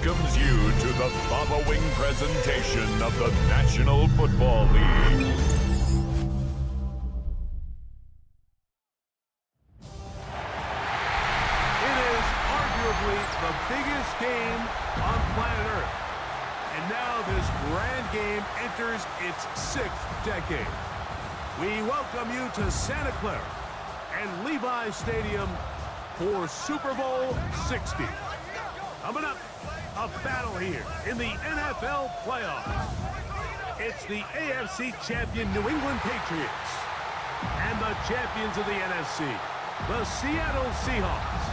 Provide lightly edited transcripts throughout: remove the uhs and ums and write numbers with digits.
welcomes you to the following presentation of the National Football League. It is arguably the biggest game on planet Earth. And now this grand game enters its 6th decade. We welcome you to Santa Clara and Levi's Stadium for Super Bowl 60. Coming up, a battle here in the NFL playoffs. It's the AFC champion New England Patriots and the champions of the NFC, the Seattle Seahawks.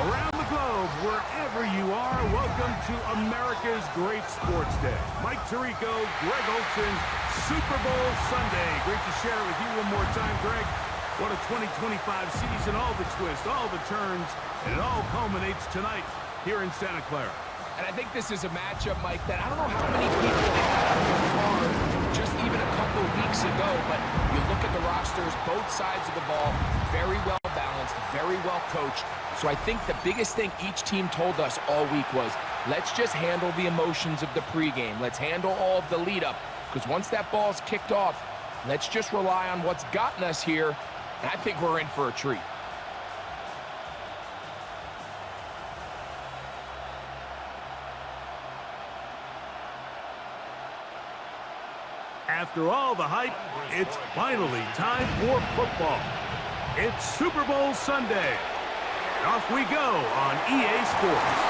Around the globe, wherever you are, welcome to America's Great Sports Day. Mike Tirico, Greg Olson, Super Bowl Sunday. Great to share it with you one more time, Greg. What a 2025 season, all the twists, all the turns, and it all culminates tonight here in Santa Clara. And I think this is a matchup, Mike, that I don't know how many people had on their card just even a couple of weeks ago, but you look at the rosters, both sides of the ball, very well balanced, very well coached. So I think the biggest thing each team told us all week was, let's just handle the emotions of the pregame. Let's handle all of the lead up, because once that ball's kicked off, let's just rely on what's gotten us here. And I think we're in for a treat. After all the hype, it's finally time for football. It's Super Bowl Sunday. And off we go on EA Sports.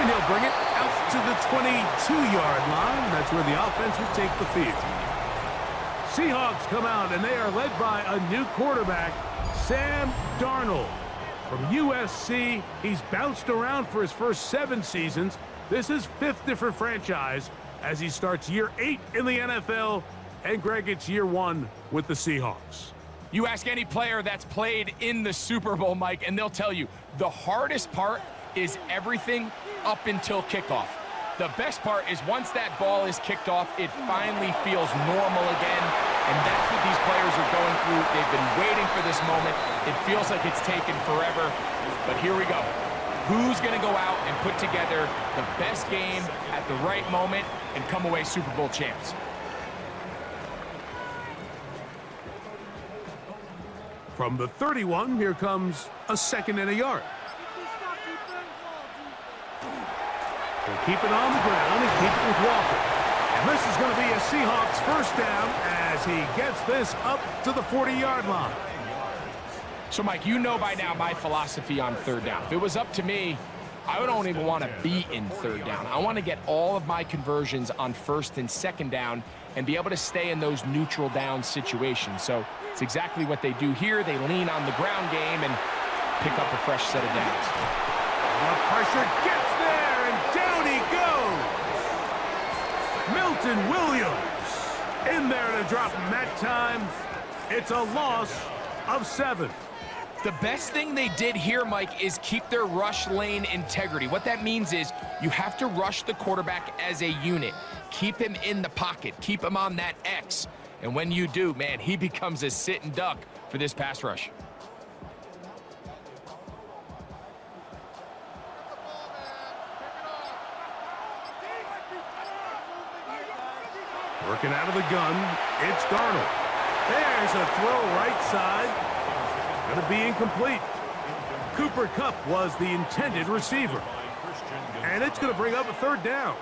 And he'll bring it out to the 22-yard line. That's where the offense will take the field. Seahawks come out, and they are led by a new quarterback, Sam Darnold. From USC, he's bounced around for his first 7 seasons. This is 5th different franchise as he starts year 8 in the NFL. And Greg, it's year 1 with the Seahawks. You ask any player that's played in the Super Bowl, Mike, and they'll tell you the hardest part is everything up until kickoff. The best part is once that ball is kicked off, it finally feels normal again, and that's what these players are going through. They've been waiting for this moment. It feels like it's taken forever, but here we go. Who's going to go out and put together the best game at the right moment and come away Super Bowl champs? From the 31, here comes a 2nd and a yard. They'll keep it on the ground and keep it with Walker. And this is going to be a Seahawks first down as he gets this up to the 40-yard line. So, Mike, you know by now my philosophy on 3rd down. If it was up to me, I don't even want to be in 3rd down. I want to get all of my conversions on 1st and 2nd down and be able to stay in those neutral down situations. So it's exactly what they do here. They lean on the ground game and pick up a fresh set of downs. The pressure gets there, and down he goes. Milton Williams in there to drop him that time. It's a loss of 7. The best thing they did here, Mike, is keep their rush lane integrity. What that means is you have to rush the quarterback as a unit. Keep him in the pocket. Keep him on that X. And when you do, man, he becomes a sit and duck for this pass rush. Working out of the gun, it's Darnold. There's a throw right side. Going to be incomplete. Cooper Kupp was the intended receiver. And it's going to bring up a 3rd down.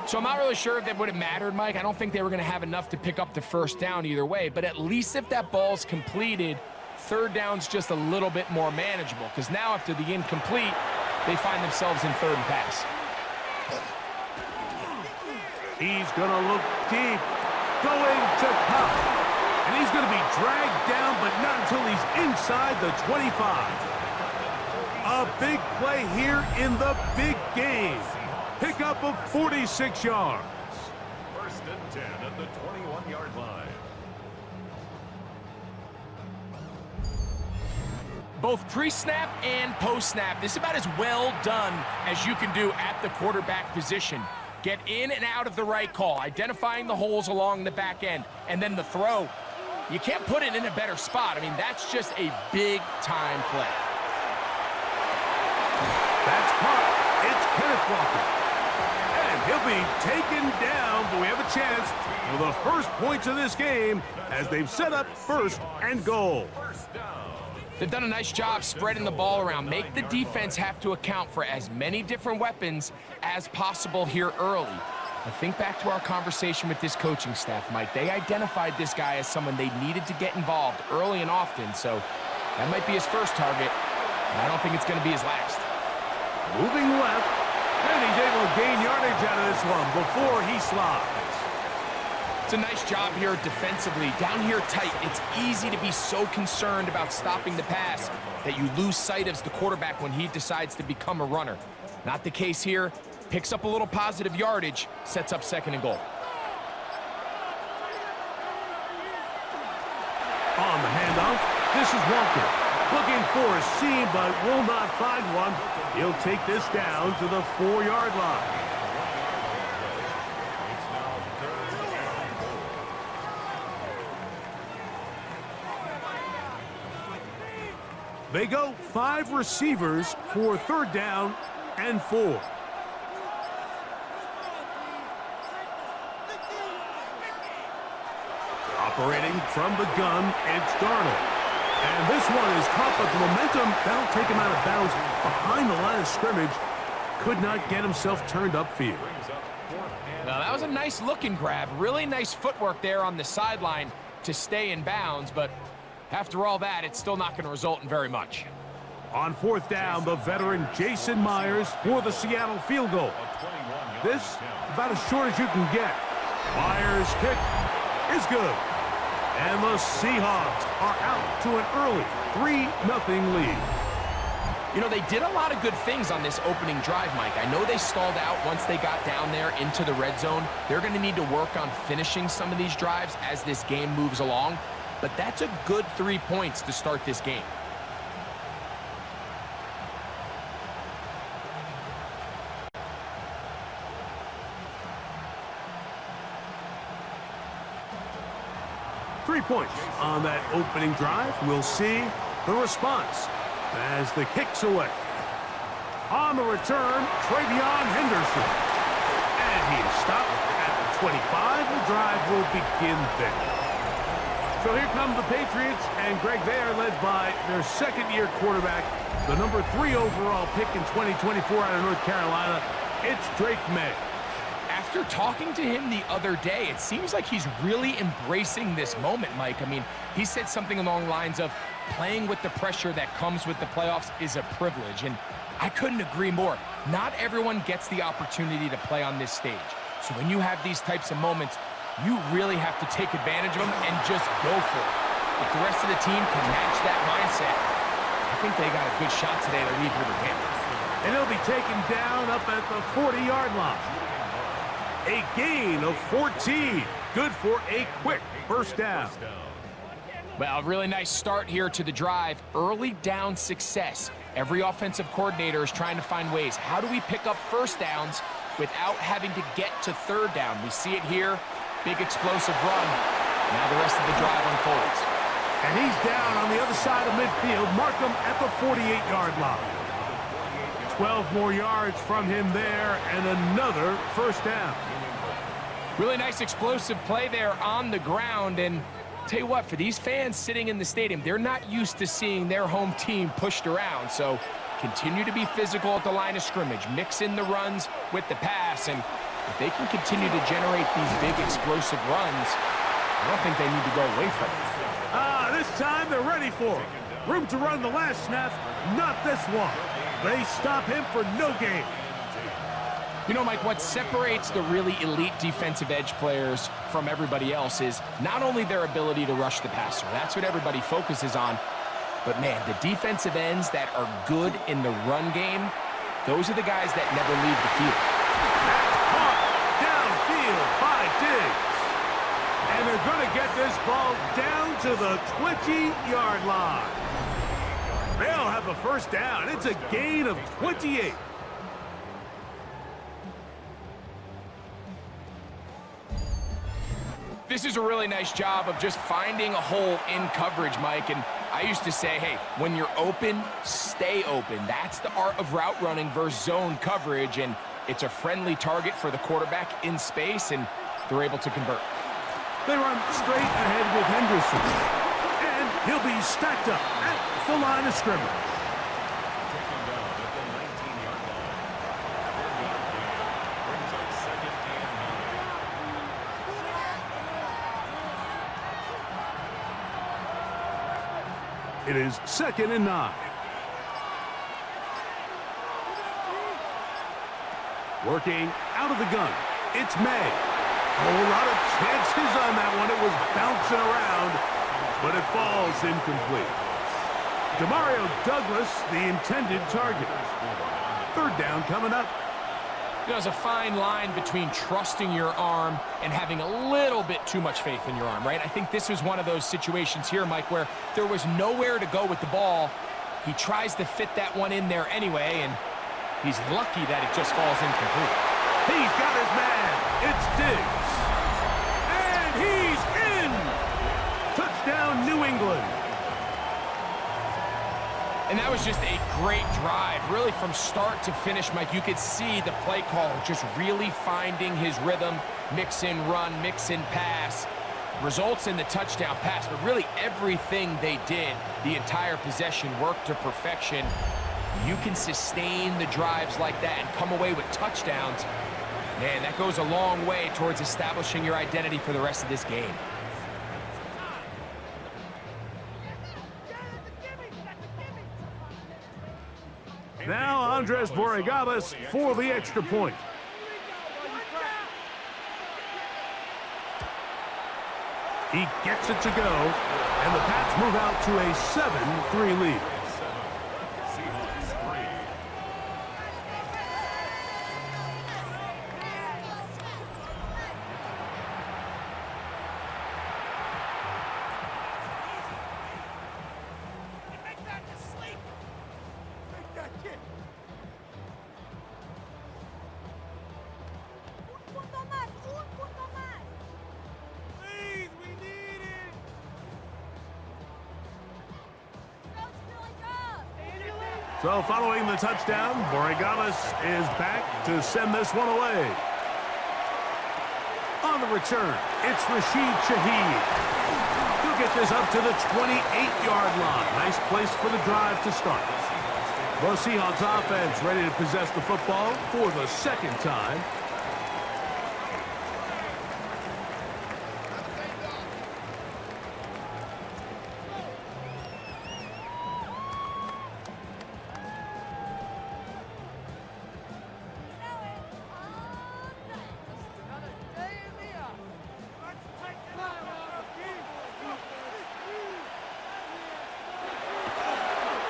So I'm not really sure if that would have mattered, Mike. I don't think they were going to have enough to pick up the 1st down either way. But at least if that ball's completed, 3rd down's just a little bit more manageable. Because now after the incomplete, they find themselves in 3rd and pass. He's going to look deep. Going to Kupp. And he's going to be dragged down, but not until he's inside the 25. A big play here in the big game. Pickup of 46 yards. 1st and 10 at the 21-yard line. Both pre-snap and post-snap, this is about as well done as you can do at the quarterback position. Get in and out of the right call, identifying the holes along the back end, and then the throw. You can't put it in a better spot. I mean, that's just a big-time play. That's caught. It's Kenneth Walker. And he'll be taken down, but we have a chance for the first points of this game as they've set up 1st and goal. They've done a nice job spreading the ball around. Make the defense have to account for as many different weapons as possible here early. But think back to our conversation with this coaching staff, Mike. They identified this guy as someone they needed to get involved early and often, so that might be his first target, and I don't think it's going to be his last. Moving left, and he's able to gain yardage out of this one before he slides. It's a nice job here defensively. Down here tight, it's easy to be so concerned about stopping the pass that you lose sight of the quarterback when he decides to become a runner. Not the case here. Picks up a little positive yardage, sets up 2nd and goal. On the handoff, this is Walker. Looking for a seam, but will not find one. He'll take this down to the 4-yard line. They go 5 receivers for 3rd down and 4. Operating from the gun, it's Darnold. And this one is caught, but the momentum, that'll take him out of bounds behind the line of scrimmage. Could not get himself turned upfield. Now, that was a nice looking grab. Really nice footwork there on the sideline to stay in bounds, but after all that, it's still not going to result in very much. On 4th down, the veteran Jason Myers for the Seattle field goal. This, about as short as you can get. Myers' kick is good. And the Seahawks are out to an early 3-0 lead. You know, they did a lot of good things on this opening drive, Mike. I know they stalled out once they got down there into the red zone. They're going to need to work on finishing some of these drives as this game moves along. But that's a good 3 points to start this game. Points on that opening drive. We'll see the response as the kick's away. On the return, Travion Henderson. And he's stopped at the 25. The drive will begin there. So here come the Patriots, and Greg, they are led by their 2nd-year quarterback, the number 3 overall pick in 2024 out of North Carolina. It's Drake May. After talking to him the other day, it seems like he's really embracing this moment, Mike. I mean, he said something along the lines of playing with the pressure that comes with the playoffs is a privilege, and I couldn't agree more. Not everyone gets the opportunity to play on this stage. So when you have these types of moments, you really have to take advantage of them and just go for it. If the rest of the team can match that mindset, I think they got a good shot today to lead with a win. And he'll be taken down up at the 40-yard line. A gain of 14. Good for a quick 1st down. Well, a really nice start here to the drive. Early down success. Every offensive coordinator is trying to find ways. How do we pick up 1st downs without having to get to 3rd down? We see it here. Big explosive run. Now the rest of the drive unfolds. And he's down on the other side of midfield. Mark him at the 48-yard line. 12 more yards from him there and another 1st down. Really nice explosive play there on the ground. And tell you what, for these fans sitting in the stadium, they're not used to seeing their home team pushed around. So continue to be physical at the line of scrimmage. Mix in the runs with the pass. And if they can continue to generate these big explosive runs, I don't think they need to go away from it. This time they're ready for it. Room to run the last snap, not this one. They stop him for no gain. You know, Mike, what separates the really elite defensive edge players from everybody else is not only their ability to rush the passer. That's what everybody focuses on. But, man, the defensive ends that are good in the run game, those are the guys that never leave the field. Caught downfield by Diggs. And they're going to get this ball down to the 20-yard line. They'll have a 1st down. It's a gain of 28. This is a really nice job of just finding a hole in coverage, Mike. And I used to say, hey, when you're open, stay open. That's the art of route running versus zone coverage, and it's a friendly target for the quarterback in space, and they're able to convert. They run straight ahead with Henderson, and he'll be stacked up at the line of scrimmage. It is 2nd and 9. Working out of the gun. It's May. A whole lot of chances on that one. It was bouncing around, but it falls incomplete. Demario Douglas, the intended target. 3rd down coming up. There's a fine line between trusting your arm and having a little bit too much faith in your arm, right? I think this is one of those situations here, Mike, where there was nowhere to go with the ball. He tries to fit that one in there anyway, and he's lucky that it just falls incomplete. He's got his man. It's Diggs. And he's in. Touchdown, New England. And that was just a great drive. Really, from start to finish, Mike, you could see the play caller just really finding his rhythm, mix in run, mix in pass. Results in the touchdown pass, but really everything they did, the entire possession, worked to perfection. You can sustain the drives like that and come away with touchdowns. Man, that goes a long way towards establishing your identity for the rest of this game. Now Andres Borregales for the extra point. He gets it to go, and the Pats move out to a 7-3 lead. So following the touchdown, Borregales is back to send this one away. On the return, it's Rashid Shaheed. He'll get this up to the 28-yard line. Nice place for the drive to start. The Seahawks offense ready to possess the football for the 2nd time.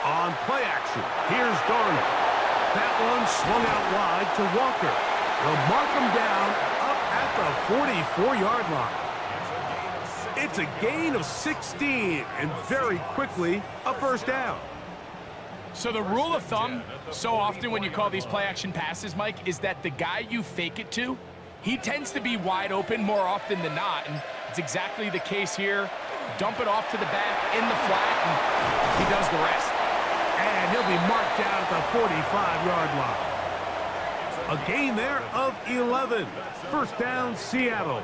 On play action, here's Darnold. That one swung out wide to Walker. They'll mark him down up at the 44-yard line. It's a gain of 16, and very quickly, a 1st down. So the rule of thumb, so often when you call these play-action passes, Mike, is that the guy you fake it to, he tends to be wide open more often than not, and it's exactly the case here. Dump it off to the back in the flat, and he does the rest. And he'll be marked down at the 45-yard line. A gain there of 11. 1st down, Seattle.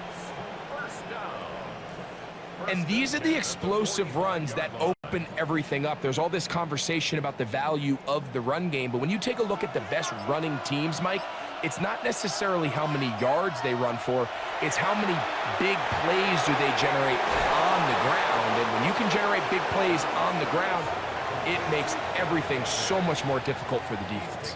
And these are the explosive runs that open everything up. There's all this conversation about the value of the run game, but when you take a look at the best running teams, Mike, it's not necessarily how many yards they run for, it's how many big plays do they generate on the ground. And when you can generate big plays on the ground, it makes everything so much more difficult for the defense.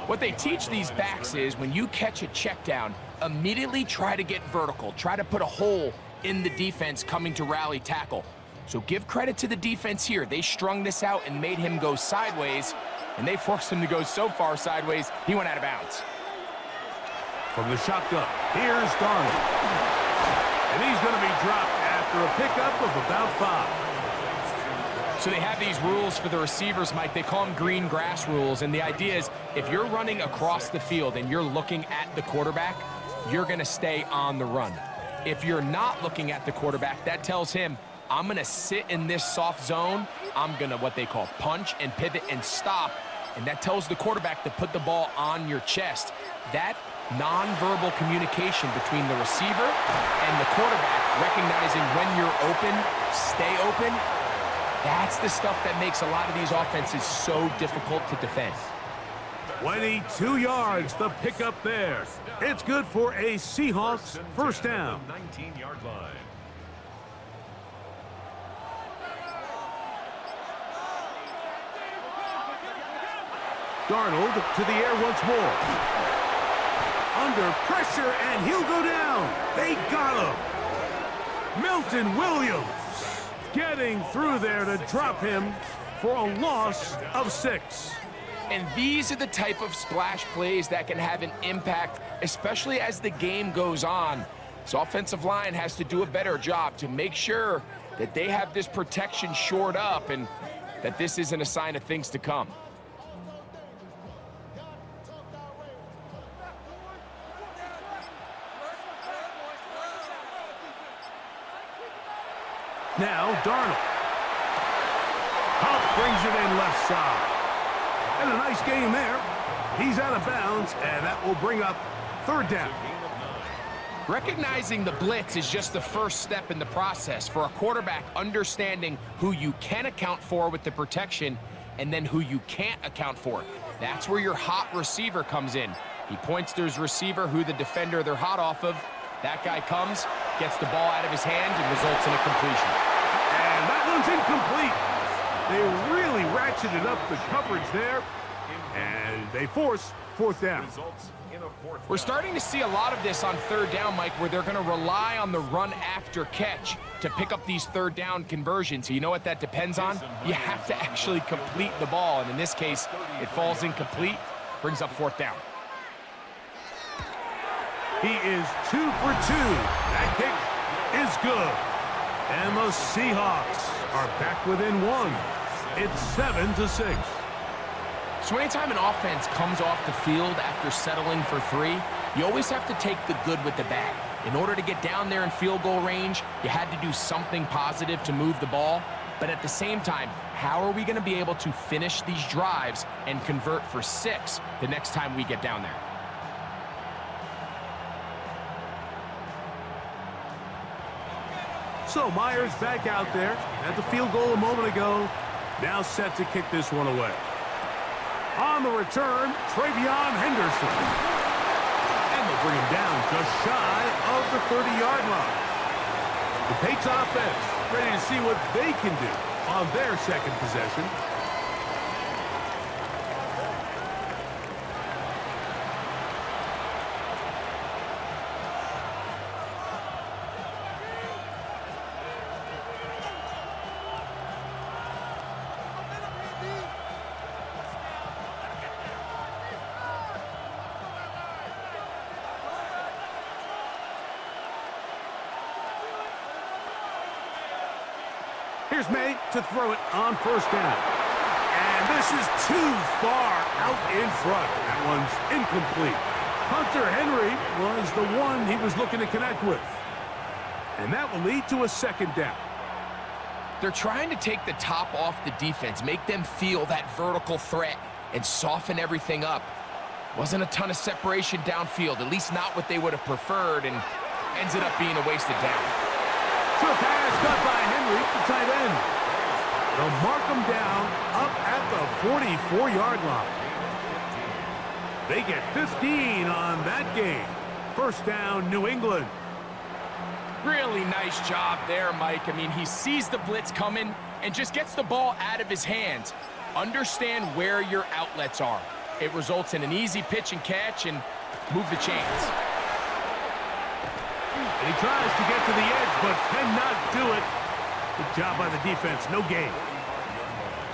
What they teach these backs is when you catch a check down, immediately try to get vertical, try to put a hole in the defense coming to rally tackle. So give credit to the defense here. They strung this out and made him go sideways, and they forced him to go so far sideways, he went out of bounds. From the shotgun, here's Darnold. And he's going to be dropped after a pickup of about 5. So they have these rules for the receivers, Mike. They call them green grass rules, and the idea is if you're running across the field and you're looking at the quarterback, you're going to stay on the run. If you're not looking at the quarterback, that tells him, I'm going to sit in this soft zone. I'm going to what they call punch and pivot and stop. And that tells the quarterback to put the ball on your chest. That nonverbal communication between the receiver and the quarterback, recognizing when you're open, stay open, that's the stuff that makes a lot of these offenses so difficult to defend. 22 yards, the pickup there. It's good for a Seahawks first down. 19-yard line. Darnold to the air once more. Under pressure, and he'll go down. They got him. Milton Williams getting through there to drop him for a loss of 6. And these are the type of splash plays that can have an impact, especially as the game goes on. This offensive line has to do a better job to make sure that they have this protection shored up and that this isn't a sign of things to come. Now Darnold. Huff brings it in left side. And a nice game there. He's out of bounds, and that will bring up third down. Recognizing the blitz is just the first step in the process for a quarterback, understanding who you can account for with the protection and then who you can't account for. That's where your hot receiver comes in. He points to his receiver, who the defender they're hot off of. That guy comes, gets the ball out of his hands, and results in a completion. And that one's incomplete. They really ratcheted up the coverage there, and they force fourth down. We're starting to see a lot of this on third down, Mike, where they're going to rely on the run after catch to pick up these third down conversions. So you know what that depends on? You have to actually complete the ball, and in this case, it falls incomplete, brings up fourth down. He is 2 for 2. That kick is good. And the Seahawks are back within 1. It's 7-6. So anytime an offense comes off the field after settling for 3, you always have to take the good with the bad. In order to get down there in field goal range, you had to do something positive to move the ball. But at the same time, how are we going to be able to finish these drives and convert for 6 the next time we get down there? So Myers back out there at the field goal a moment ago. Now set to kick this one away. On the return, Travion Henderson. And they'll bring him down just shy of the 30-yard line. The Patriots offense ready to see what they can do on their second possession. Here's May to throw it on first down. And this is too far out in front. That one's incomplete. Hunter Henry was the one he was looking to connect with. And that will lead to a second down. They're trying to take the top off the defense, make them feel that vertical threat, and soften everything up. Wasn't a ton of separation downfield, at least not what they would have preferred, and ended up being a wasted down. So a pass cut by Henry, the tight end. They'll mark him down up at the 44-yard line. They get 15 on that game. First down, New England. Really nice job there, Mike. I mean, he sees the blitz coming and just gets the ball out of his hands. Understand where your outlets are. It results in an easy pitch and catch and move the chains. And he tries to get to the edge, but cannot do it. Good job by the defense. No gain.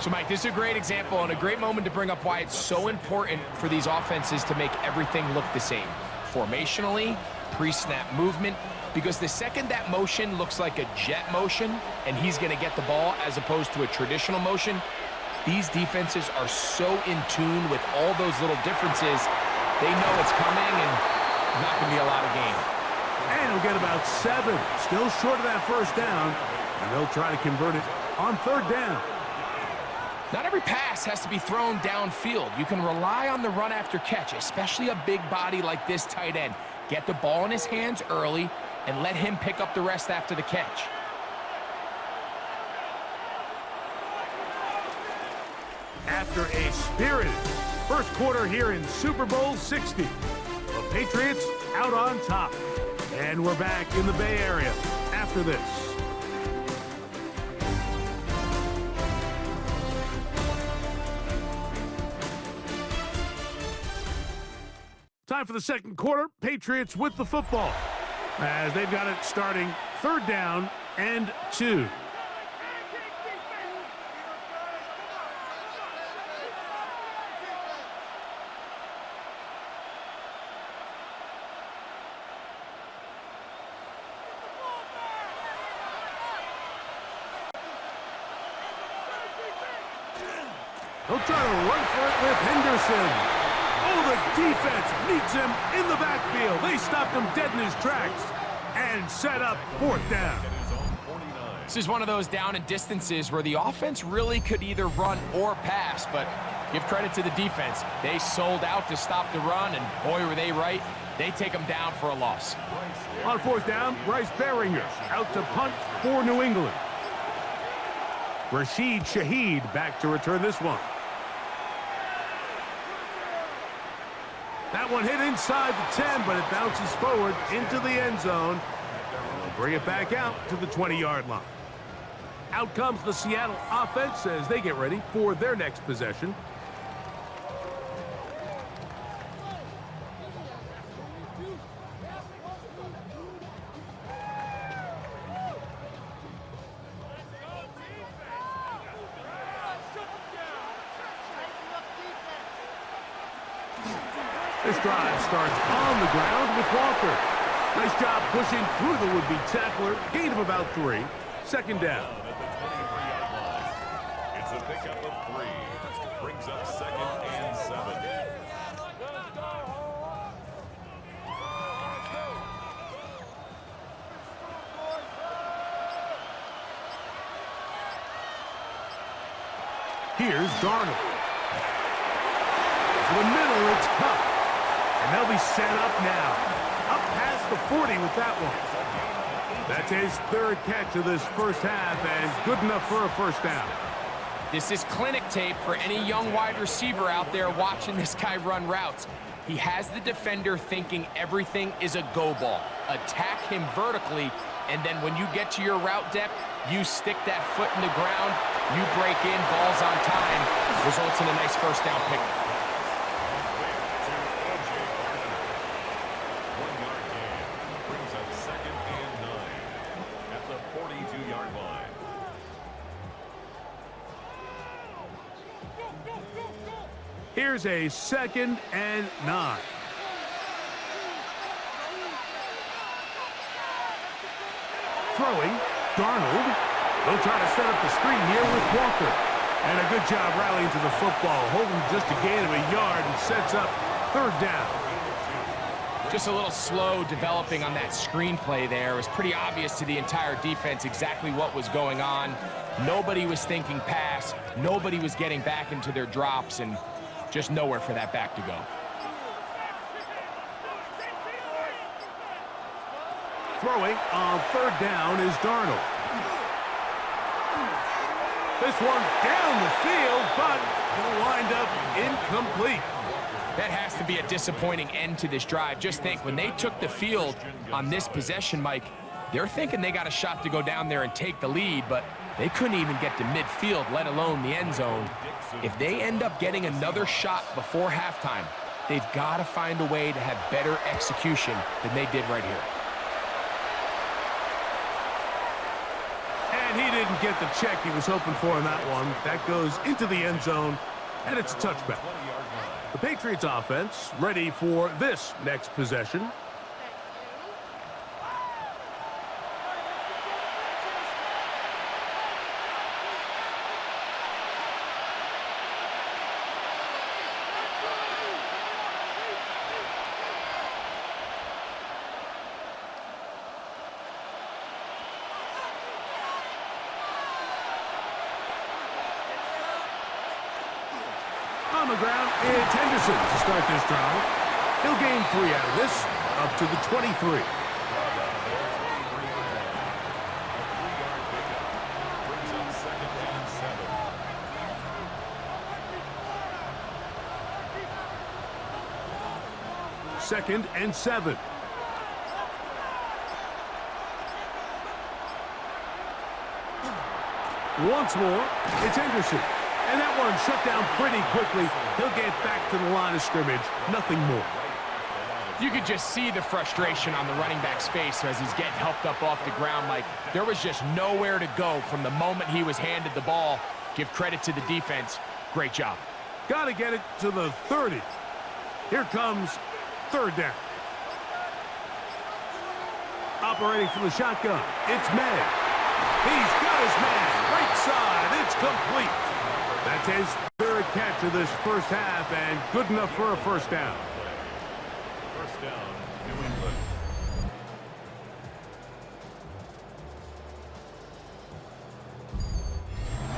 So, Mike, this is a great example and a great moment to bring up why it's so important for these offenses to make everything look the same. Formationally, pre-snap movement, because the second that motion looks like a jet motion and he's going to get the ball as opposed to a traditional motion, these defenses are so in tune with all those little differences, they know it's coming and not going to be a lot of gain. And he'll get about 7. Still short of that first down. And they'll try to convert it on third down. Not every pass has to be thrown downfield. You can rely on the run after catch, especially a big body like this tight end. Get the ball in his hands early and let him pick up the rest after the catch. After a spirited first quarter here in Super Bowl 60, the Patriots out on top. And we're back in the Bay Area after this. Time for the second quarter. Patriots with the football as they've got it starting third down and 2. He'll try to run for it with Henderson. Oh, the defense meets him in the backfield. They stopped him dead in his tracks and set up fourth down. This is one of those down and distances where the offense really could either run or pass, but give credit to the defense. They sold out to stop the run, and boy, were they right. They take them down for a loss. On fourth down, Bryce Baringer out to punt for New England. Rashid Shaheed back to return this one. That one hit inside the 10, but it bounces forward into the end zone. And they'll bring it back out to the 20-yard line. Out comes the Seattle offense as they get ready for their next possession. This drive starts on the ground with Walker. Nice job pushing through the would-be tackler. Gain of about 3. Second down. It's a pickup of 3. Brings up 2nd and 7. Here's Darnold. For the middle, it's Cup. And they'll be set up now. Up past the 40 with that one. That's his third catch of this first half and good enough for a first down. This is clinic tape for any young wide receiver out there watching this guy run routes. He has the defender thinking everything is a go ball. Attack him vertically, and then when you get to your route depth, you stick that foot in the ground, you break in, balls on time, results in a nice first down pick. Here's a 2nd and 9. Throwing, Darnold. They'll try to set up the screen here with Walker. And a good job rallying to the football, holding just a gain of a yard and sets up third down. Just a little slow developing on that screenplay there. It was pretty obvious to the entire defense exactly what was going on. Nobody was thinking pass. Nobody was getting back into their drops, and just nowhere for that back to go. Throwing on third down is Darnold. This one down the field, but it'll wind up incomplete. That has to be a disappointing end to this drive. Just think, when they took the field on this possession, Mike, they're thinking they got a shot to go down there and take the lead, but they couldn't even get to midfield, let alone the end zone. If they end up getting another shot before halftime, they've got to find a way to have better execution than they did right here. And he didn't get the check he was hoping for in that one. That goes into the end zone, and it's a touchback. The Patriots offense ready for this next possession. On the ground, it's Henderson to start this drive. He'll gain 3 out of this, up to the 23. Second and 7. Once more, it's Henderson. And that one shut down pretty quickly. He'll get back to the line of scrimmage. Nothing more. You could just see the frustration on the running back's face as he's getting helped up off the ground. Like, there was just nowhere to go from the moment he was handed the ball. Give credit to the defense. Great job. Got to get it to the 30. Here comes 3rd down. Operating from the shotgun, it's May. He's got his man. Right side, it's complete. That's his 3rd catch of this first half, and good enough for a first down. First down, New England.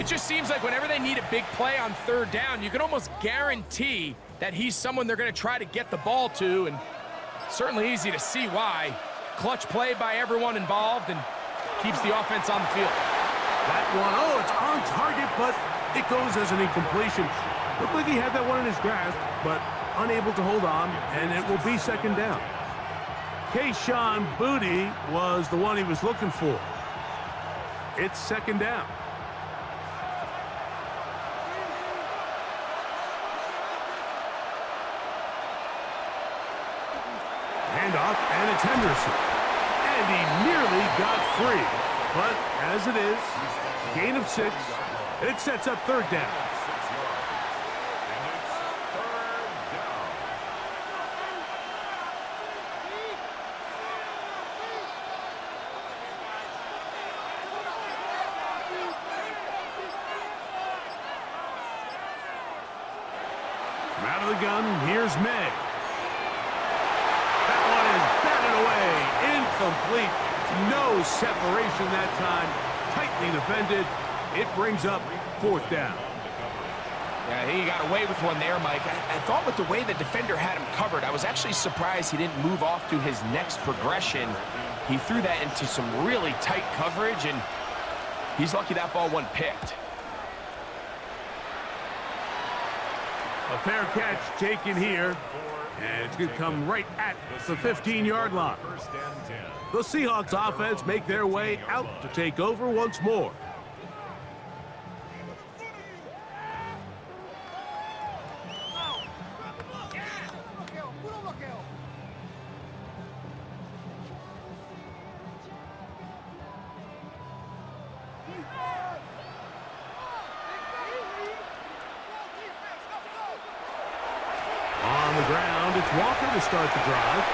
It just seems like whenever they need a big play on 3rd down, you can almost guarantee that he's someone they're going to try to get the ball to, and certainly easy to see why. Clutch play by everyone involved and keeps the offense on the field. That one, oh, it's on target, but it goes as an incompletion. Looked like he had that one in his grasp, but unable to hold on, and it will be 2nd down. Kayshon Boutte was the one he was looking for. It's 2nd down. Handoff, and it's Henderson. And he nearly got free. But as it is, gain of 6, and it sets up 3rd down. From out of the gun, here's May. That one is batted away. Incomplete. No separation that time. Tightly defended. It brings up 4th down. Yeah, he got away with one there, Mike. I thought with the way the defender had him covered, I was actually surprised he didn't move off to his next progression. He threw that into some really tight coverage, and he's lucky that ball wasn't picked. A fair catch taken here, and it's going to come right at the 15-yard line. The Seahawks offense make their way out to take over once more. On the ground, it's Walker to start the drive.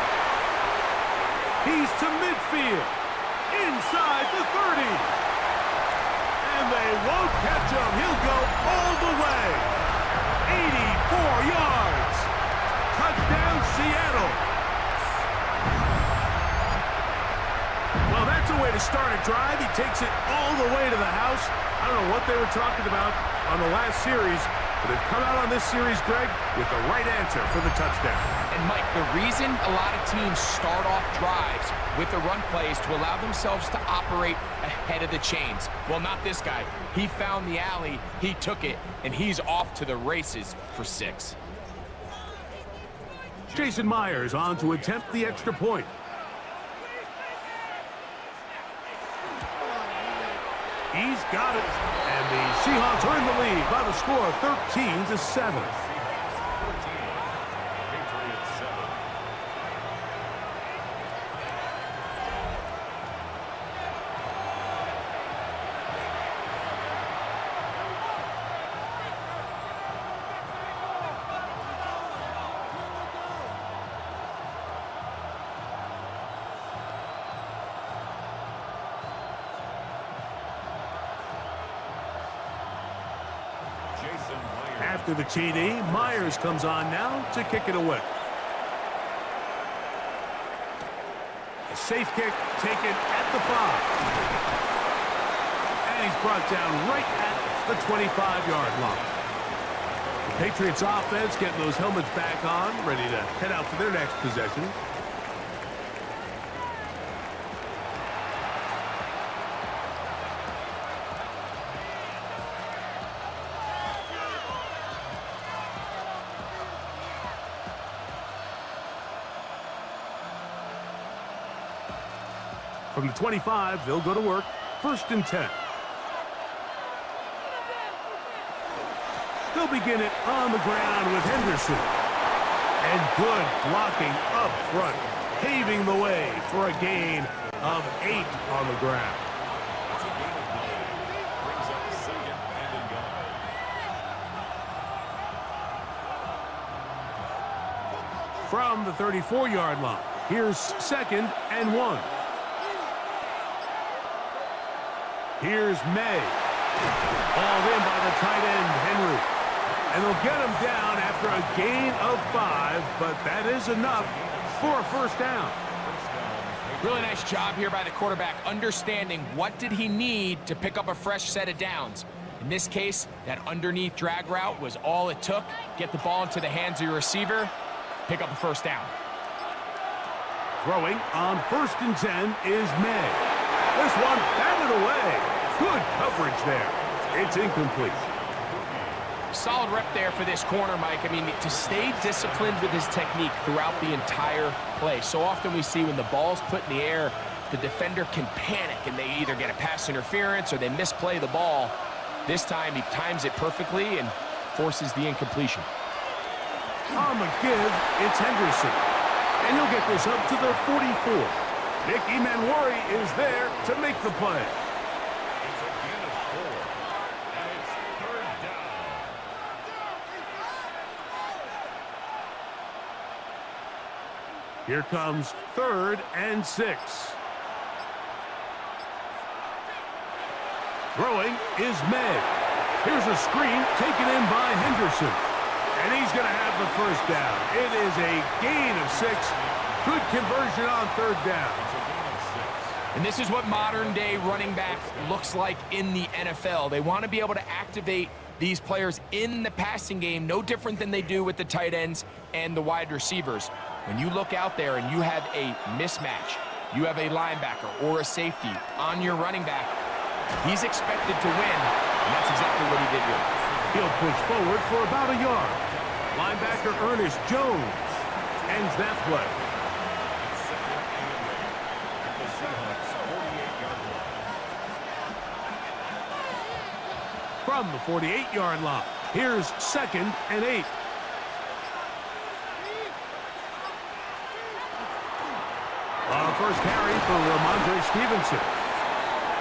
He's to midfield, inside the 30. And they won't catch him. He'll go all the way. 84 yards. Touchdown, Seattle. Well, that's a way to start a drive. He takes it all the way to the house. I don't know what they were talking about on the last series, but they've come out on this series, Greg, with the right answer for the touchdown. And, Mike, the reason a lot of teams start off drives with the run plays to allow themselves to operate ahead of the chains. Well, not this guy. He found the alley, he took it, and he's off to the races for 6. Jason Myers on to attempt the extra point. He's got it. And the Seahawks are in the lead by the score of 13-7. After the TD, Myers comes on now to kick it away. A safe kick taken at the 5. And he's brought down right at the 25-yard line. The Patriots offense getting those helmets back on, ready to head out for their next possession. From the 25, they'll go to work. 1st and 10. They'll begin it on the ground with Henderson. And good blocking up front, paving the way for a gain of 8 on the ground. Brings up 2nd and goal. From the 34-yard line, here's 2nd and 1. Here's May. Balled in by the tight end, Henry. And they'll get him down after a gain of 5, but that is enough for a 1st down. Really nice job here by the quarterback, understanding what did he need to pick up a fresh set of downs. In this case, that underneath drag route was all it took. Get the ball into the hands of your receiver, pick up a 1st down. Throwing on 1st and 10 is May. This one batted away. Good coverage there. It's incomplete. Solid rep there for this corner, Mike. I mean, to stay disciplined with his technique throughout the entire play. So often we see when the ball's put in the air, the defender can panic and they either get a pass interference or they misplay the ball. This time he times it perfectly and forces the incompletion. On the give, it's Henderson. And he'll get this up to the 44. Nick Emanwari is there to make the play. It's a gain of 4, and it's 3rd down. Here comes 3rd and 6. Throwing is May. Here's a screen taken in by Henderson. And he's going to have the 1st down. It is a gain of 6. Good conversion on 3rd down. And this is what modern-day running back looks like in the NFL. They want to be able to activate these players in the passing game, no different than they do with the tight ends and the wide receivers. When you look out there and you have a mismatch, you have a linebacker or a safety on your running back, he's expected to win, and that's exactly what he did here. He'll push forward for about a yard. Linebacker Ernest Jones ends that play. From the 48-yard line, here's 2nd and 8. First carry for Ramondre Stevenson.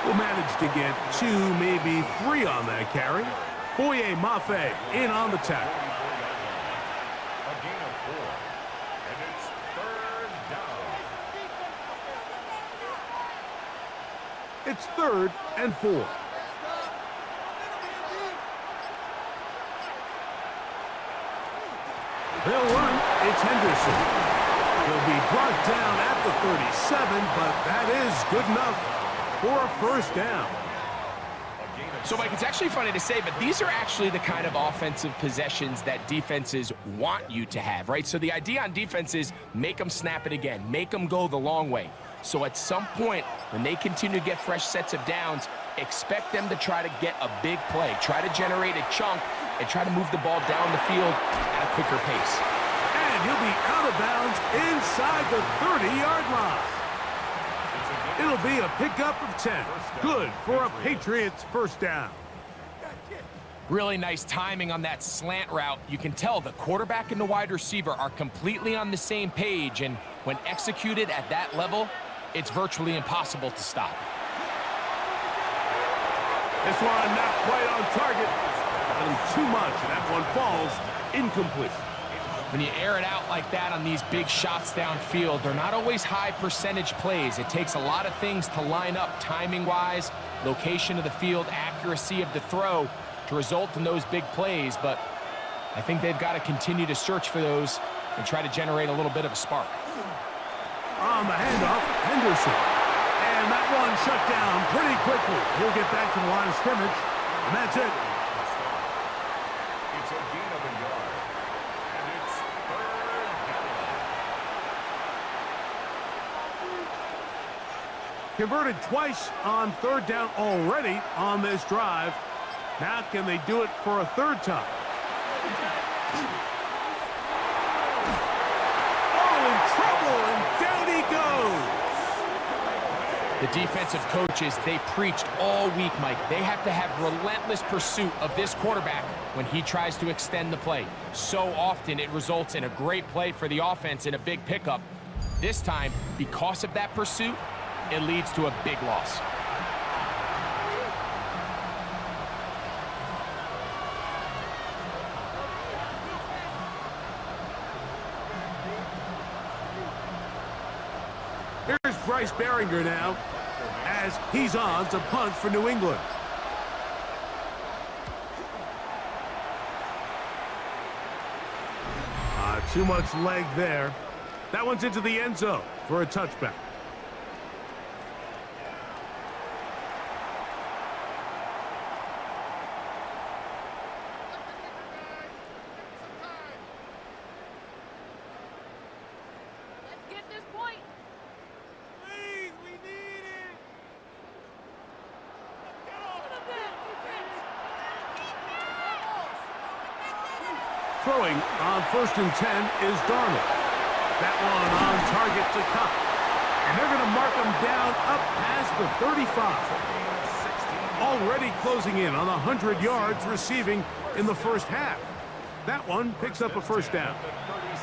Will manage to get 2, maybe 3 on that carry. Boye Mafe in on the tackle. A gain of 4, and it's 3rd down. It's 3rd and 4. They'll run. It's Henderson. He'll be brought down at the 37, but that is good enough for a 1st down. So, Mike, it's actually funny to say, but these are actually the kind of offensive possessions that defenses want you to have, right? So the idea on defense is make them snap it again, make them go the long way. So at some point, when they continue to get fresh sets of downs, expect them to try to get a big play, try to generate a chunk, and try to move the ball down the field at a quicker pace. And he'll be out of bounds inside the 30-yard line. It'll be a pickup of 10. Good for a Patriots 1st down. Really nice timing on that slant route. You can tell the quarterback and the wide receiver are completely on the same page, and when executed at that level, it's virtually impossible to stop. This one not quite on target. And too much, and that one falls incomplete. When you air it out like that on these big shots downfield, they're not always high percentage plays. It takes a lot of things to line up timing-wise, location of the field, accuracy of the throw to result in those big plays, but I think they've got to continue to search for those and try to generate a little bit of a spark. On the handoff, Henderson. And that one shut down pretty quickly. He'll get back to the line of scrimmage, and that's it. It's a gain of a yard. Converted twice on third down already on this drive. Now can they do it for a third time? Oh, in trouble, and down he goes. The defensive coaches, they preached all week, Mike. They have to have relentless pursuit of this quarterback when he tries to extend the play. So often it results in a great play for the offense and a big pickup. This time, because of that pursuit, it leads to a big loss. Here's Bryce Behringer now as he's on to punt for New England. Too much leg there. That one's into the end zone for a touchback. Throwing on 1st and 10 is Darnold. That one on target to Cup. And they're going to mark him down up past the 35. Already closing in on 100 yards receiving in the first half. That one picks up a first down.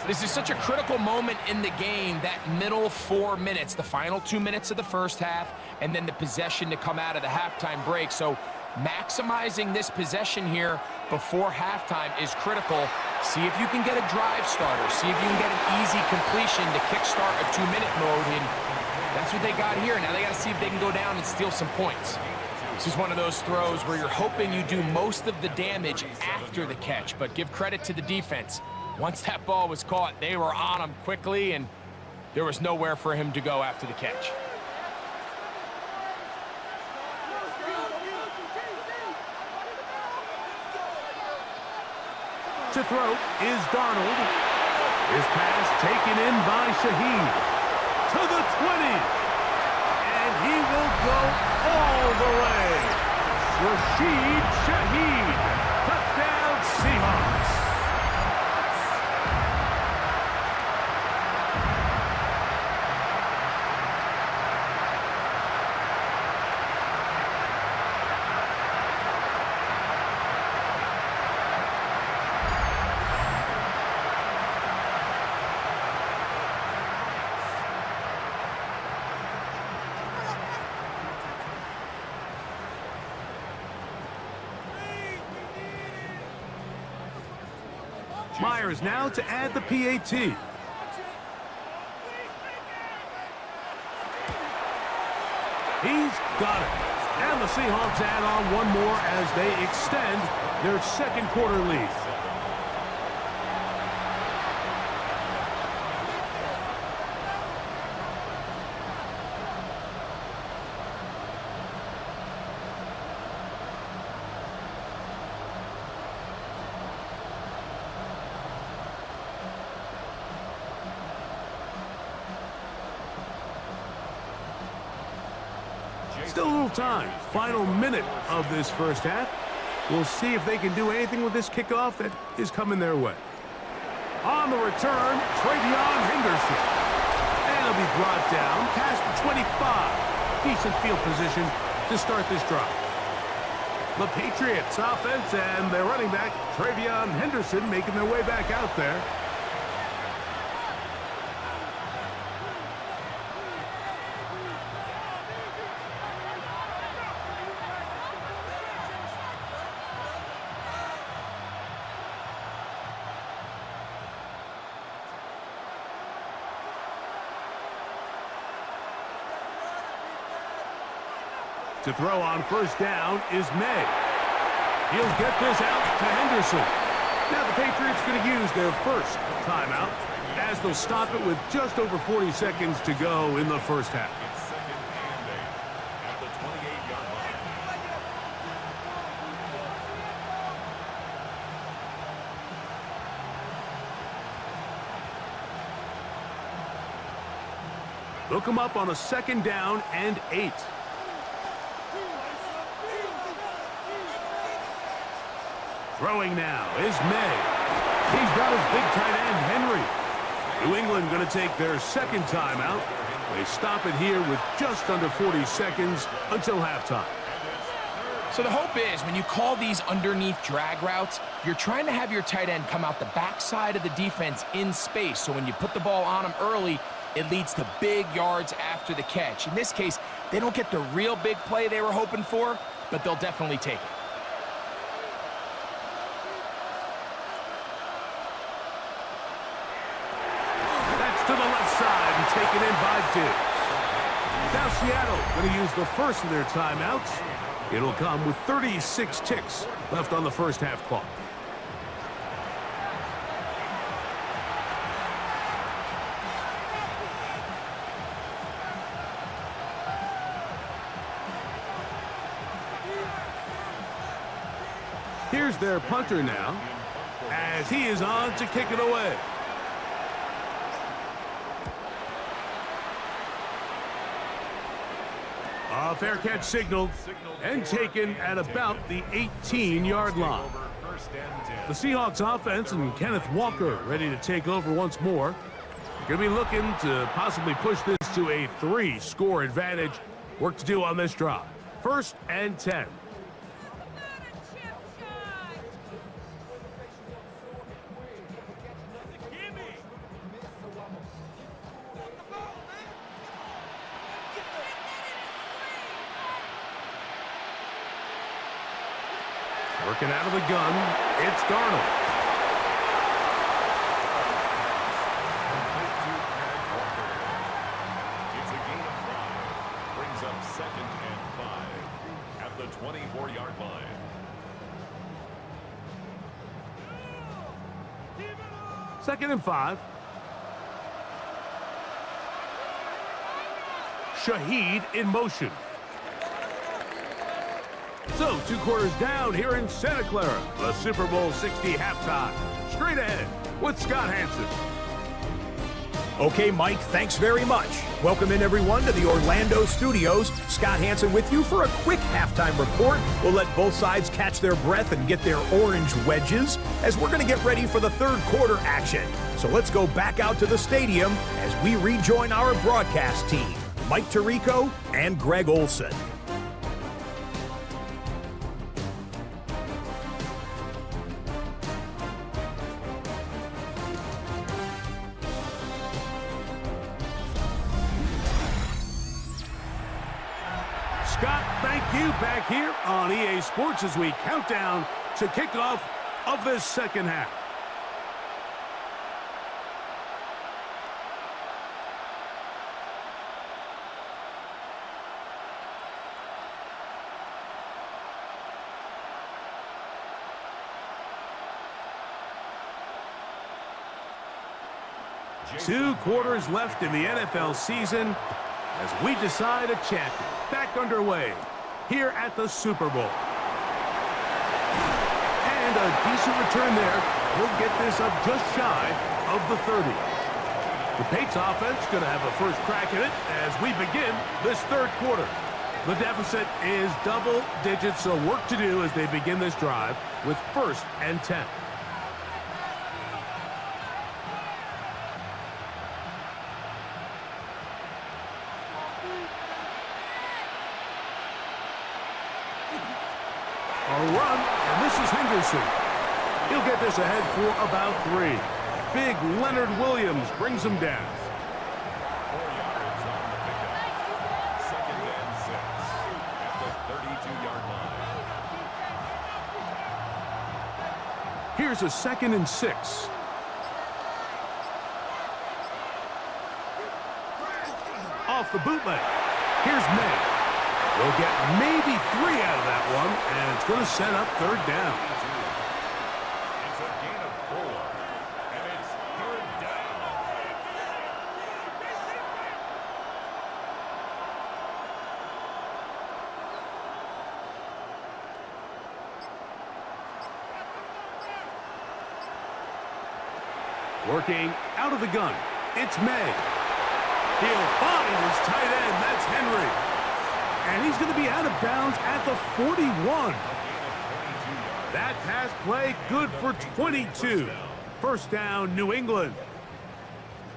This is such a critical moment in the game, that middle 4 minutes, the final 2 minutes of the first half, and then the possession to come out of the halftime break. So maximizing this possession here before halftime is critical. See if you can get a drive starter. See if you can get an easy completion to kickstart a 2-minute mode. And that's what they got here. Now they got to see if they can go down and steal some points. This is one of those throws where you're hoping you do most of the damage after the catch. But give credit to the defense. Once that ball was caught, they were on him quickly, and there was nowhere for him to go after the catch. To throw is Darnold. His pass taken in by Shaheed. To the 20. And he will go all the way. Rashid Shaheed. Touchdown Seahawks. Myers now to add the PAT. He's got it. And the Seahawks add on one more as they extend their second quarter lead. Still a little time. Final minute of this first half. We'll see if they can do anything with this kickoff that is coming their way. On the return, Travion Henderson. And he'll be brought down past the 25. Decent field position to start this drive. The Patriots offense and their running back, Travion Henderson, making their way back out there. To throw on first down is May. He'll get this out to Henderson. Now the Patriots going to use their first timeout as they'll stop it with just over 40 seconds to go in the first half. They'll come up on a 2nd down and 8. Throwing now is May. He's got his big tight end, Henry. New England going to take their 2nd timeout. They stop it here with just under 40 seconds until halftime. So the hope is when you call these underneath drag routes, you're trying to have your tight end come out the backside of the defense in space. So when you put the ball on him early, it leads to big yards after the catch. In this case, they don't get the real big play they were hoping for, but they'll definitely take it. That's to the left side and taken in by Diggs. Now Seattle going to use the first of their timeouts. It'll come with 36 ticks left on the first half clock. Here's their punter now, as he is on to kick it away. A fair catch signaled and taken at about the 18-yard line. The Seahawks offense and Kenneth Walker ready to take over once more. Going to be looking to possibly push this to a 3-score advantage. Work to do on this drive. 1st and 10. Working out of the gun, it's Darnold. It's a gain of 5. Brings up 2nd and 5 at the 24-yard line. Second and 5. Shaheed in motion. So, 2 quarters down here in Santa Clara. The Super Bowl 60 halftime. Straight ahead with Scott Hanson. Okay, Mike, thanks very much. Welcome in, everyone, to the Orlando studios. Scott Hanson with you for a quick halftime report. We'll let both sides catch their breath and get their orange wedges as we're going to get ready for the 3rd quarter action. So let's go back out to the stadium as we rejoin our broadcast team, Mike Tirico and Greg Olson. Scott, thank you back here on EA Sports as we count down to kickoff of this 2nd half. Two quarters left in the NFL season as we decide a champion. Back underway here at the Super Bowl. And a decent return there. He'll get this up just shy of the 30. The Patriots offense going to have a first crack at it as we begin this 3rd quarter. The deficit is double digits, so work to do as they begin this drive with 1st and 10. A run, and this is Henderson. He'll get this ahead for about 3. Big Leonard Williams brings him down. 4 yards on the pickup. 2nd and 6 at the 32-yard line. Here's a 2nd and 6. Off the bootleg. Here's May. We'll get maybe 3 out of that one, and it's going to set up 3rd down. It's a gain of 4, and it's 3rd down. Working out of the gun. It's May. He'll find his tight end. That's Henry. And he's going to be out of bounds at the 41. That pass play good for 22. First down, New England.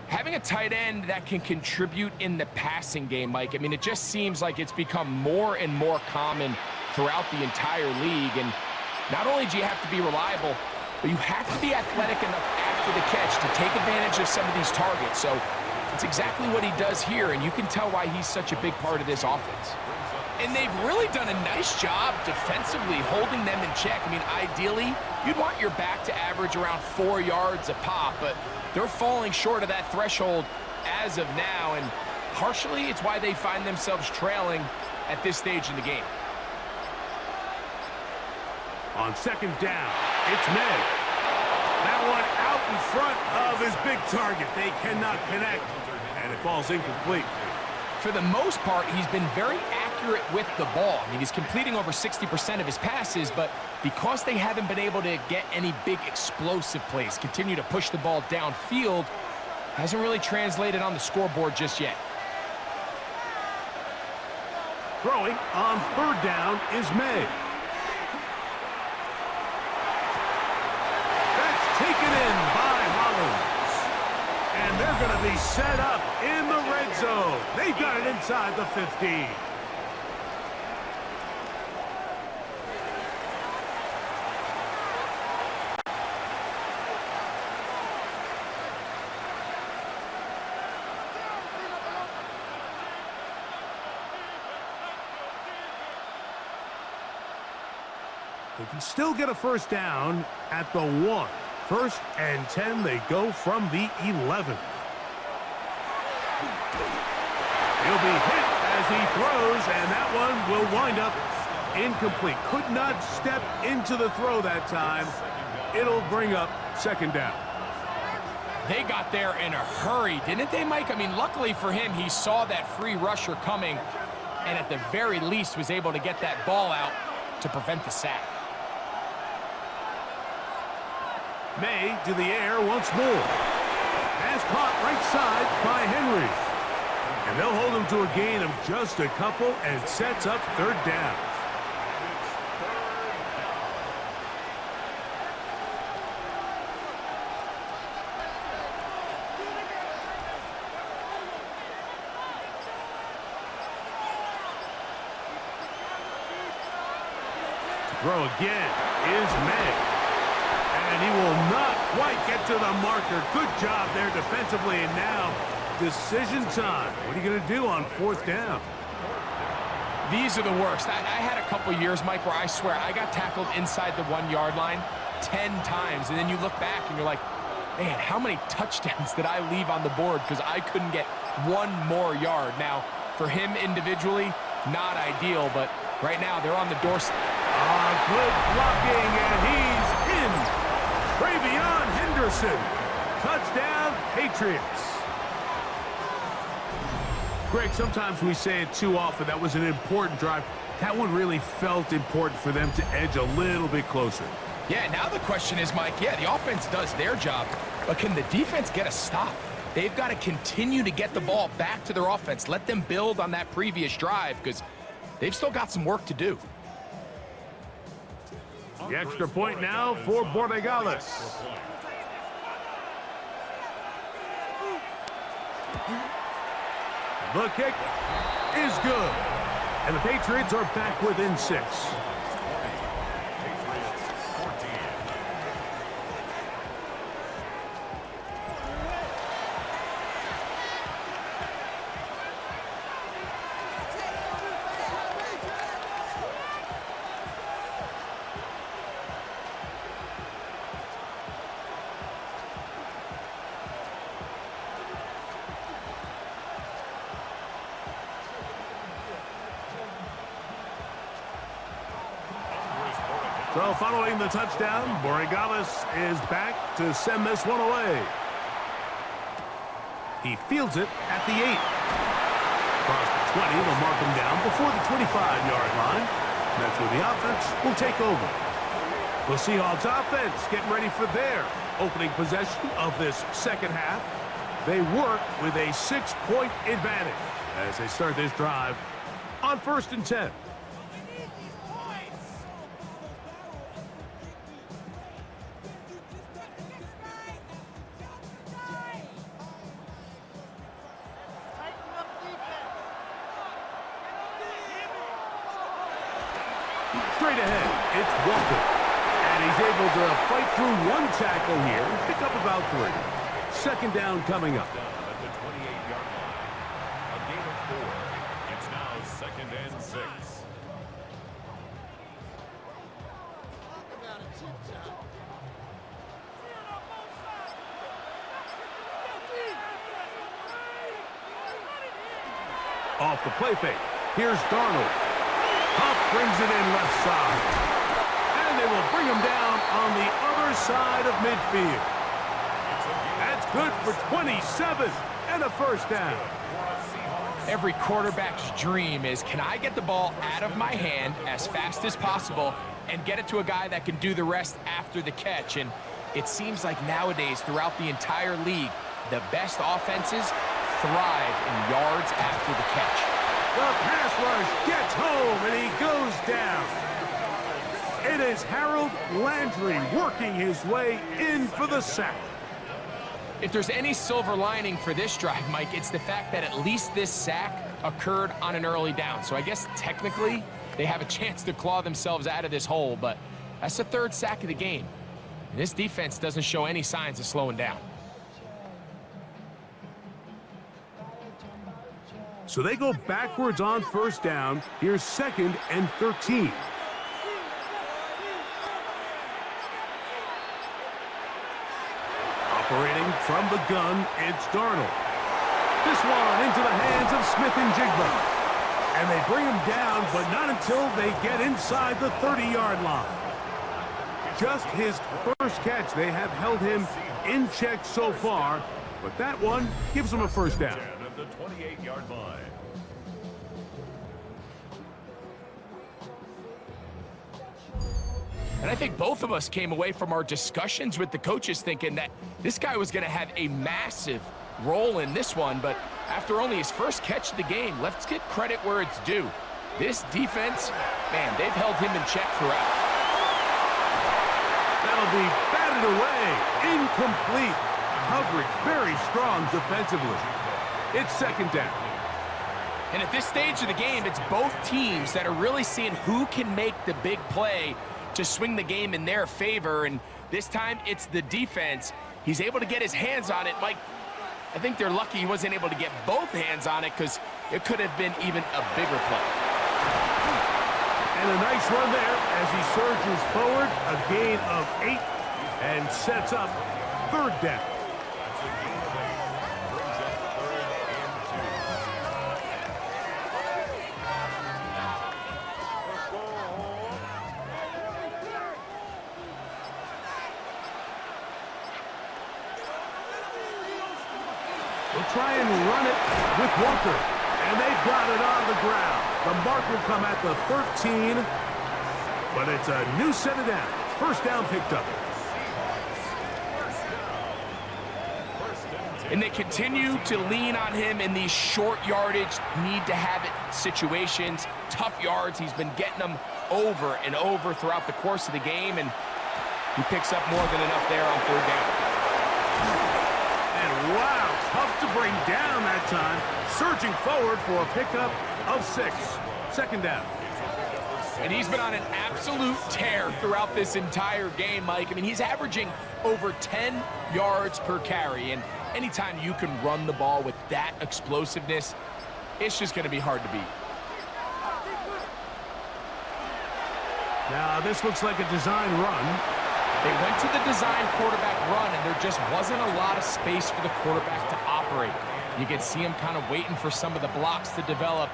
Having a tight end that can contribute in the passing game, Mike, I mean, it just seems like it's become more and more common throughout the entire league. And not only do you have to be reliable, but you have to be athletic enough after the catch to take advantage of some of these targets. So it's exactly what he does here, and you can tell why he's such a big part of this offense. And they've really done a nice job defensively holding them in check. I mean, ideally, you'd want your back to average around 4 yards a pop, but they're falling short of that threshold as of now, and partially it's why they find themselves trailing at this stage in the game. On second down, it's May. That one out in front of his big target. They cannot connect, and it falls incomplete. For the most part, he's been very accurate with the ball. I mean, he's completing over 60% of his passes, but because they haven't been able to get any big explosive plays, continue to push the ball downfield, hasn't really translated on the scoreboard just yet. Throwing on third down is May. That's taken in by Hollins. And they're going to be set up in the red zone. They've got it inside the 15. They can still get a first down at the 1. First and 10, they go from the 11. He'll be hit as he throws, and that one will wind up incomplete. Could not step into the throw that time. It'll bring up second down. They got there in a hurry, didn't they, Mike? I mean, luckily for him, he saw that free rusher coming, and at the very least was able to get that ball out to prevent the sack. May to the air once more. Pass caught right side by Henry. And they'll hold him to a gain of just a couple and sets up third down. To throw again is May. And he will not quite get to the marker. Good job there defensively, and now decision time. What are you going to do on fourth down? These are the worst. I had a couple years, Mike, where I swear I got tackled inside the 1 yard line 10 times, and then you look back and you're like, man, how many touchdowns did I leave on the board because I couldn't get one more yard? Now, for him individually, not ideal, but right now they're on the doorstep. Good blocking, and he's in. Travion Henderson. Touchdown, Patriots. Greg, sometimes we say it too often. That was an important drive. That one really felt important for them to edge a little bit closer. Yeah, now the question is, Mike, yeah, the offense does their job, but can the defense get a stop? They've got to continue to get the ball back to their offense. Let them build on that previous drive because they've still got some work to do. The extra point now for Borregales. The kick is good. And the Patriots are back within 6. So following the touchdown, Borregales is back to send this one away. He fields it at the 8. Across the 20, they'll mark him down before the 25-yard line. That's where the offense will take over. The Seahawks offense getting ready for their opening possession of this second half. They work with a 6-point advantage as they start this drive on 1st and 10. Straight ahead, it's Walker. And he's able to fight through one tackle here and pick up about 3. 2nd down coming up. At the 28-yard line. A gain of 4. It's now 2nd and 6. Off the play fake. Here's Darnold. Huff brings it in left side. And they will bring him down on the other side of midfield. That's good for 27 and a 1st down. Every quarterback's dream is, can I get the ball out of my hand as fast as possible and get it to a guy that can do the rest after the catch? And it seems like nowadays, throughout the entire league, the best offenses thrive in yards after the catch. The pass rush gets home, and he goes down. It is Harold Landry working his way in for the sack. If there's any silver lining for this drive, Mike, it's the fact that at least this sack occurred on an early down. So I guess technically they have a chance to claw themselves out of this hole, but that's the 3rd sack of the game. And this defense doesn't show any signs of slowing down. So they go backwards on 1st down. Here's 2nd and 13. Operating from the gun, it's Darnold. This one into the hands of Smith and Jigba. And they bring him down, but not until they get inside the 30-yard line. Just his 1st catch. They have held him in check so far, but that one gives him a 1st down. At the 28-yard line. And I think both of us came away from our discussions with the coaches thinking that this guy was going to have a massive role in this one, but after only his 1st catch of the game, let's give credit where it's due. This defense, man, they've held him in check throughout. That'll be batted away. Incomplete. Coverage very strong defensively. It's 2nd down. And at this stage of the game, it's both teams that are really seeing who can make the big play to swing the game in their favor, and this time it's the defense. He's able to get his hands on it. Mike, I think they're lucky he wasn't able to get both hands on it because it could have been even a bigger play. And a nice run there as he surges forward, a gain of 8, and sets up 3rd down. They'll try and run it with Walker, and they've got it on the ground. The mark will come at the 13, but it's a new set of downs. 1st down picked up. And they continue to lean on him in these short yardage, need-to-have-it situations. Tough yards, he's been getting them over and over throughout the course of the game, and he picks up more than enough there on 3rd down. And wow, tough to bring down that time. Surging forward for a pickup of 6. 2nd down. And he's been on an absolute tear throughout this entire game, Mike. I mean, he's averaging over 10 yards per carry, and anytime you can run the ball with that explosiveness, it's just going to be hard to beat. Now, this looks like a design run. They went to the design quarterback run, and there just wasn't a lot of space for the quarterback to operate. You could see him kind of waiting for some of the blocks to develop.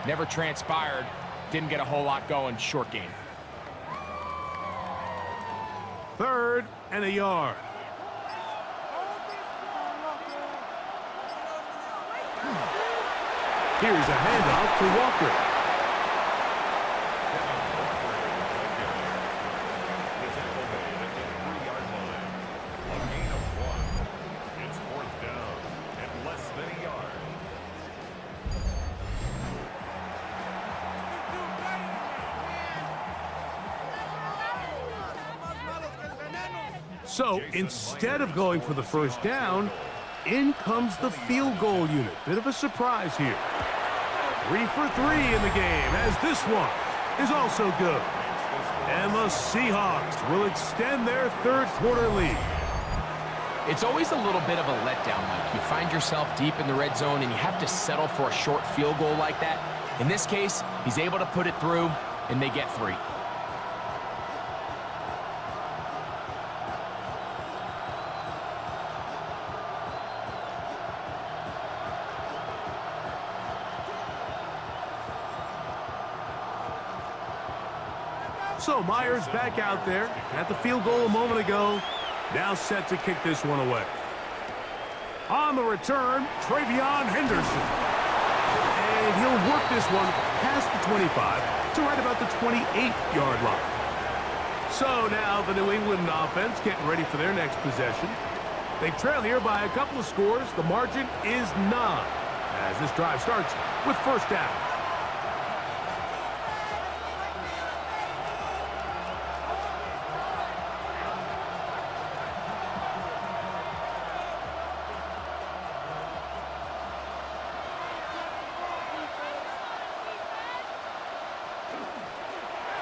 Never transpired. Didn't get a whole lot going. Short game. 3rd and a yard. Here's a handoff to Walker. The tackle made at the 3-yard line. A gain of 1. It's 4th down. So instead of going for the first down, in comes the field goal unit. Bit of a surprise here. 3 for 3 in the game, as this one is also good. And the Seahawks will extend their third-quarter lead. It's always a little bit of a letdown, Mike. You find yourself deep in the red zone, and you have to settle for a short field goal like that. In this case, he's able to put it through, and they get 3. So Myers back out there at the field goal a moment ago. Now set to kick this one away. On the return, Travion Henderson. And he'll work this one past the 25 to right about the 28-yard line. So now the New England offense getting ready for their next possession. They trail here by a couple of scores. The margin is 9 as this drive starts with first down.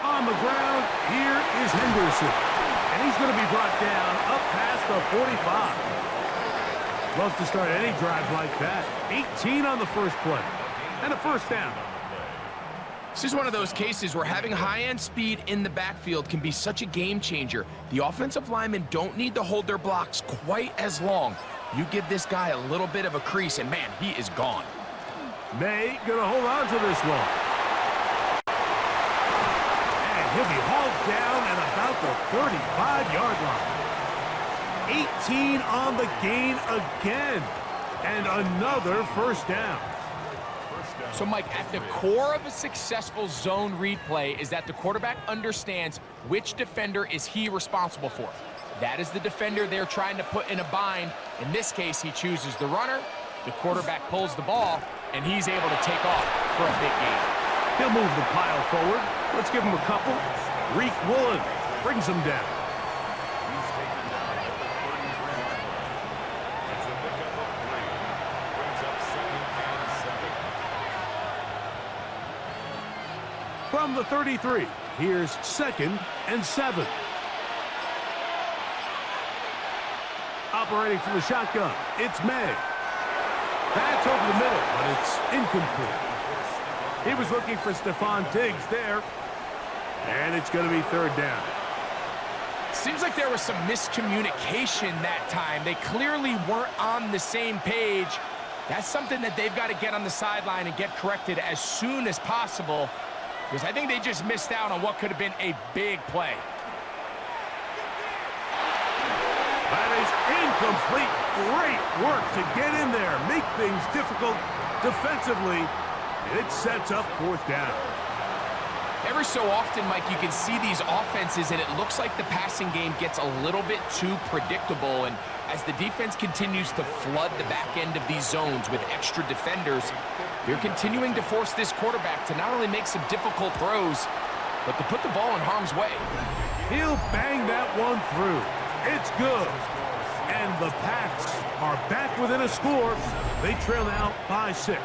On the ground, here is Henderson. And he's going to be brought down up past the 45. Love to start any drive like that. 18 on the first play. And a first down. This is one of those cases where having high-end speed in the backfield can be such a game changer. The offensive linemen don't need to hold their blocks quite as long. You give this guy a little bit of a crease, and man, he is gone. May going to hold on to this one. He'll be hauled down at about the 35-yard line. 18 on the gain again. And another first down. So, Mike, at the core of a successful zone read play is that the quarterback understands which defender is he responsible for. That is the defender they're trying to put in a bind. In this case, he chooses the runner. The quarterback pulls the ball, and he's able to take off for a big gain. He'll move the pile forward. Let's give him a couple. Reek Woolen brings him down. He's taken down at the 33 yard line. It's a pickup of 3. Brings up 2nd and 7. From the 33, here's 2nd and 7. Operating from the shotgun, it's May. That's over the middle, but it's incomplete. He was looking for Stephon Diggs there. And it's going to be 3rd down. Seems like there was some miscommunication that time. They clearly weren't on the same page. That's something that they've got to get on the sideline and get corrected as soon as possible, because I think they just missed out on what could have been a big play. That is incomplete. Great work to get in there, make things difficult defensively. It sets up 4th down. Every so often, Mike, you can see these offenses, and it looks like the passing game gets a little bit too predictable. And as the defense continues to flood the back end of these zones with extra defenders, they're continuing to force this quarterback to not only make some difficult throws, but to put the ball in harm's way. He'll bang that one through. It's good. And the Pats are back within a score. They trail now by 6.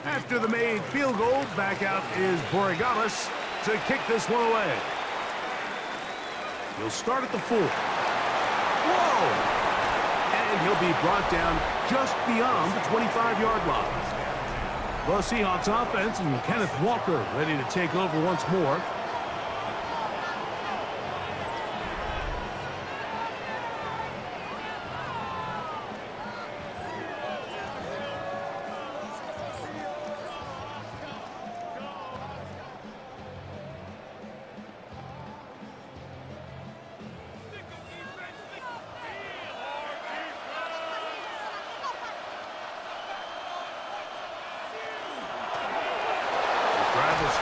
After the made field goal, back out is Borregalis to kick this one away. He'll start at the 4. Whoa! And he'll be brought down just beyond the 25-yard line. The Seahawks offense and Kenneth Walker ready to take over once more.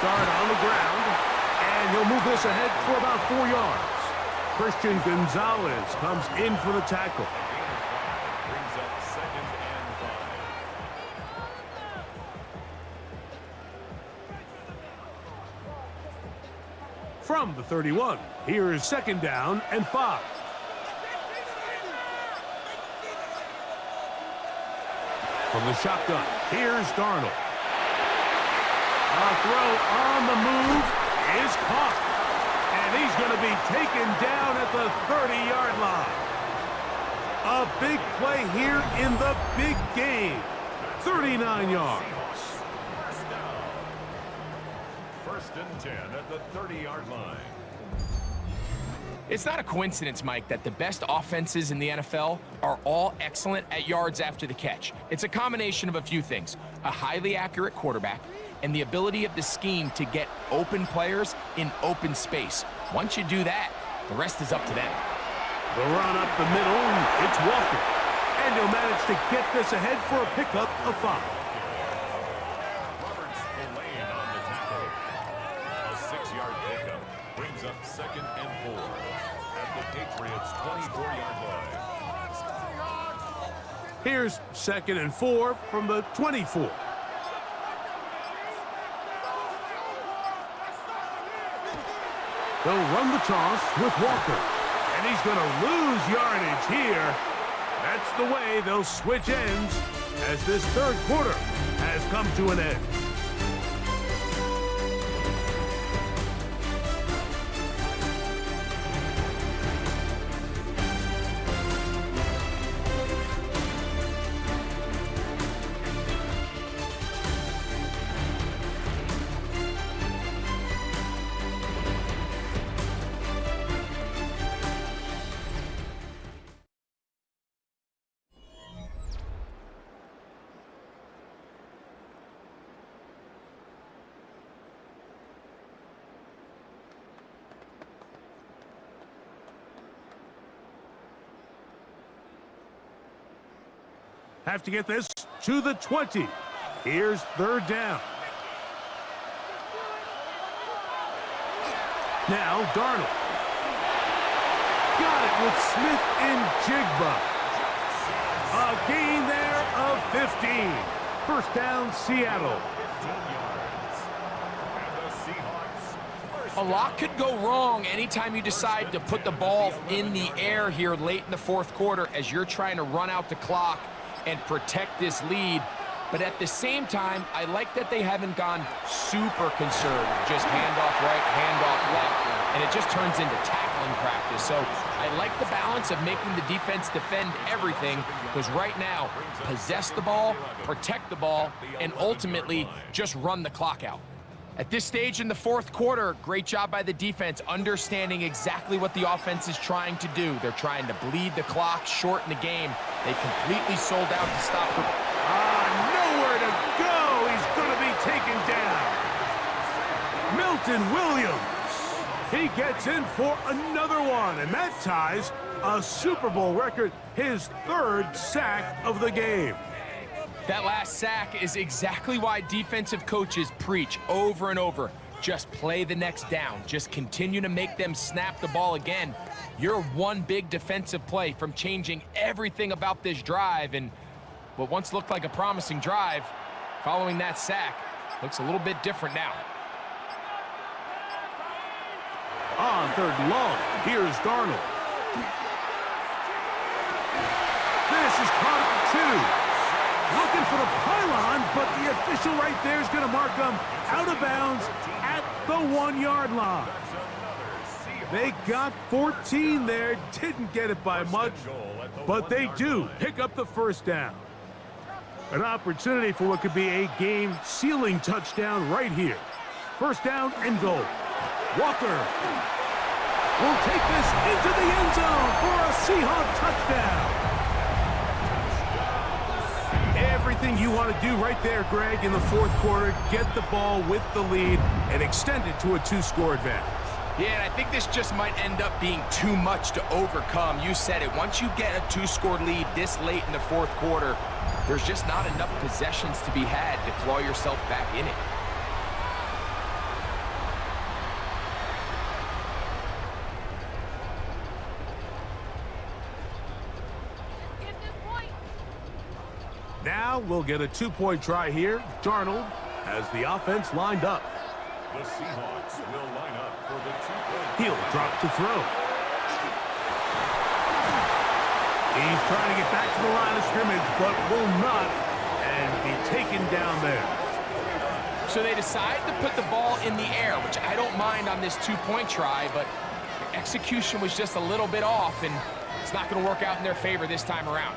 start on the ground, and he'll move this ahead for about 4 yards. Christian Gonzalez comes in for the tackle. Brings up 2nd and 5. From the 31, here's 2nd down and 5. From the shotgun, here's Darnold. A throw on the move is caught. And he's going to be taken down at the 30-yard line. A big play here in the big game. 39 yards. First and 10 at the 30-yard line. It's not a coincidence, Mike, that the best offenses in the NFL are all excellent at yards after the catch. It's a combination of a few things: a highly accurate quarterback and the ability of the scheme to get open players in open space. Once you do that, the rest is up to them. The run up the middle, it's Walker. And he'll manage to get this ahead for a pickup of 5. Roberts Spillane on the tackle. A 6-yard pickup brings up 2nd and 4 at the Patriots' 24-yard line. Here's 2nd and 4 from the 24. They'll run the toss with Walker. And he's going to lose yardage here. That's the way they'll switch ends as this 3rd quarter has come to an end. Have to get this to the 20. Here's 3rd down. Now Darnold. Got it with Smith and Jigba. A gain there of 15. First down, Seattle. 15 yards. And the Seahawks. A lot could go wrong anytime you decide to put the ball in the air here late in the 4th quarter as you're trying to run out the clock and protect this lead. But at the same time, I like that they haven't gone super conservative. Just handoff right, handoff left, and it just turns into tackling practice. So I like the balance of making the defense defend everything, because right now, possess the ball, protect the ball, and ultimately just run the clock out. At this stage in the 4th quarter, great job by the defense, understanding exactly what the offense is trying to do. They're trying to bleed the clock, shorten the game. They completely sold out to stop the... Nowhere to go. He's going to be taken down. Milton Williams. He gets in for another one, and that ties a Super Bowl record, his 3rd sack of the game. That last sack is exactly why defensive coaches preach over and over. Just play the next down. Just continue to make them snap the ball again. You're one big defensive play from changing everything about this drive, and what once looked like a promising drive, following that sack, looks a little bit different now. On 3rd and long, here's Darnold. This is caught at the 2. Looking for the pylon, but the official right there is going to mark them out of bounds at the 1-yard line. They got 14 there, didn't get it by much, but they do pick up the 1st down. An opportunity for what could be a game-sealing touchdown right here. 1st down and goal. Walker will take this into the end zone for a Seahawks touchdown. Everything you want to do right there, Greg, in the 4th quarter, get the ball with the lead and extend it to a 2-score advantage. Yeah, and I think this just might end up being too much to overcome. You said it. Once you get a 2-score lead this late in the 4th quarter, there's just not enough possessions to be had to claw yourself back in it. Now we'll get a two-point try here. Darnold has the offense lined up. The Seahawks will line up for the two-point. He'll drop to throw. He's trying to get back to the line of scrimmage, but will not, and be taken down there. So they decide to put the ball in the air, which I don't mind on this two-point try, but the execution was just a little bit off, and it's not going to work out in their favor this time around.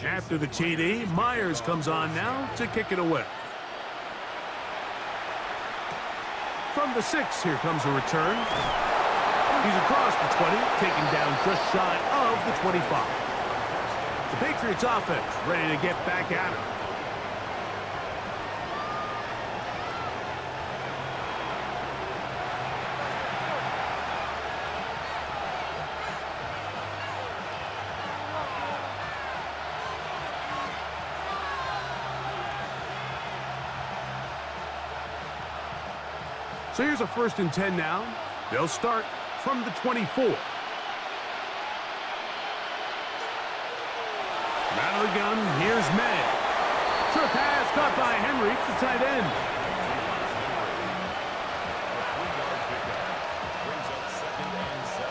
After the TD, Myers comes on now to kick it away. From the 6, here comes a return. He's across the 20, taken down just shy of the 25. The Patriots offense ready to get back at it. So here's a 1st and 10 now. They'll start from the 24. Out of the gun, here's May. Short pass caught by Henry, the tight end. Brings up 2nd and 7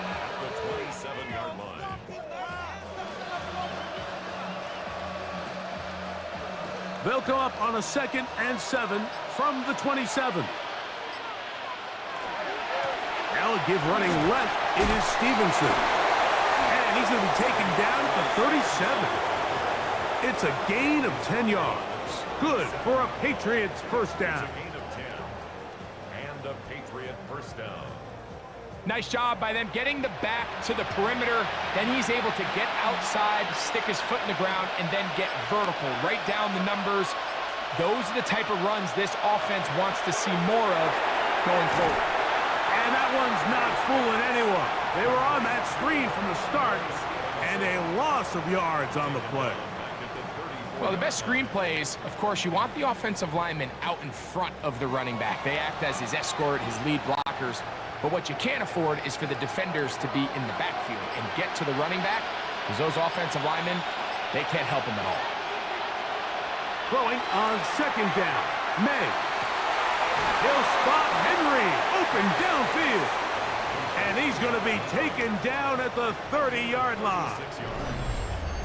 at the 27-yard line. They'll come up on a 2nd and 7 from the 27. Now a give running left, it is Stevenson. And he's going to be taken down at the 37. It's a gain of 10 yards. Good for a Patriots first down. It's a gain of 10 and a Patriot first down. Nice job by them getting the back to the perimeter. Then he's able to get outside, stick his foot in the ground, and then get vertical. Right down the numbers. Those are the type of runs this offense wants to see more of going forward. And that one's not fooling anyone. They were on that screen from the start, and a loss of yards on the play. Well, the best screen plays, of course, you want the offensive lineman out in front of the running back. They act as his escort, his lead blockers. But what you can't afford is for the defenders to be in the backfield and get to the running back, because those offensive linemen, they can't help him at all. Throwing on 2nd down, May. He'll spot Henry, open downfield. And he's going to be taken down at the 30-yard line.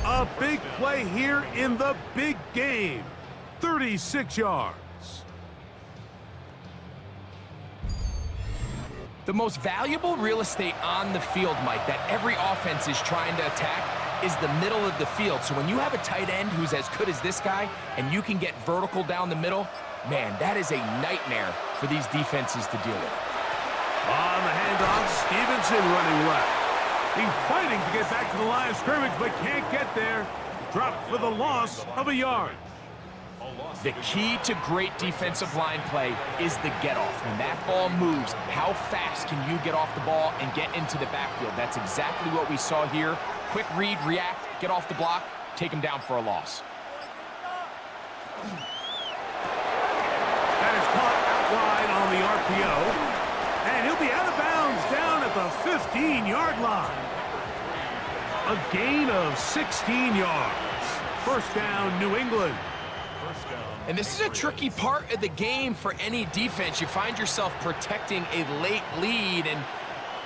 A big play here in the big game. 36 yards. The most valuable real estate on the field, Mike, that every offense is trying to attack is the middle of the field. So when you have a tight end who's as good as this guy and you can get vertical down the middle, man, that is a nightmare for these defenses to deal with. On the handoff, Stevenson running left. He's fighting to get back to the line of scrimmage, but can't get there. Dropped for the loss of a yard. The key to great defensive line play is the get-off. When that ball moves, how fast can you get off the ball and get into the backfield? That's exactly what we saw here. Quick read, react, get off the block, take him down for a loss. That is caught out wide on the RPO. And he'll be out of bounds down at the 15-yard line. A gain of 16 yards. First down, New England. And this is a tricky part of the game for any defense. You find yourself protecting a late lead, and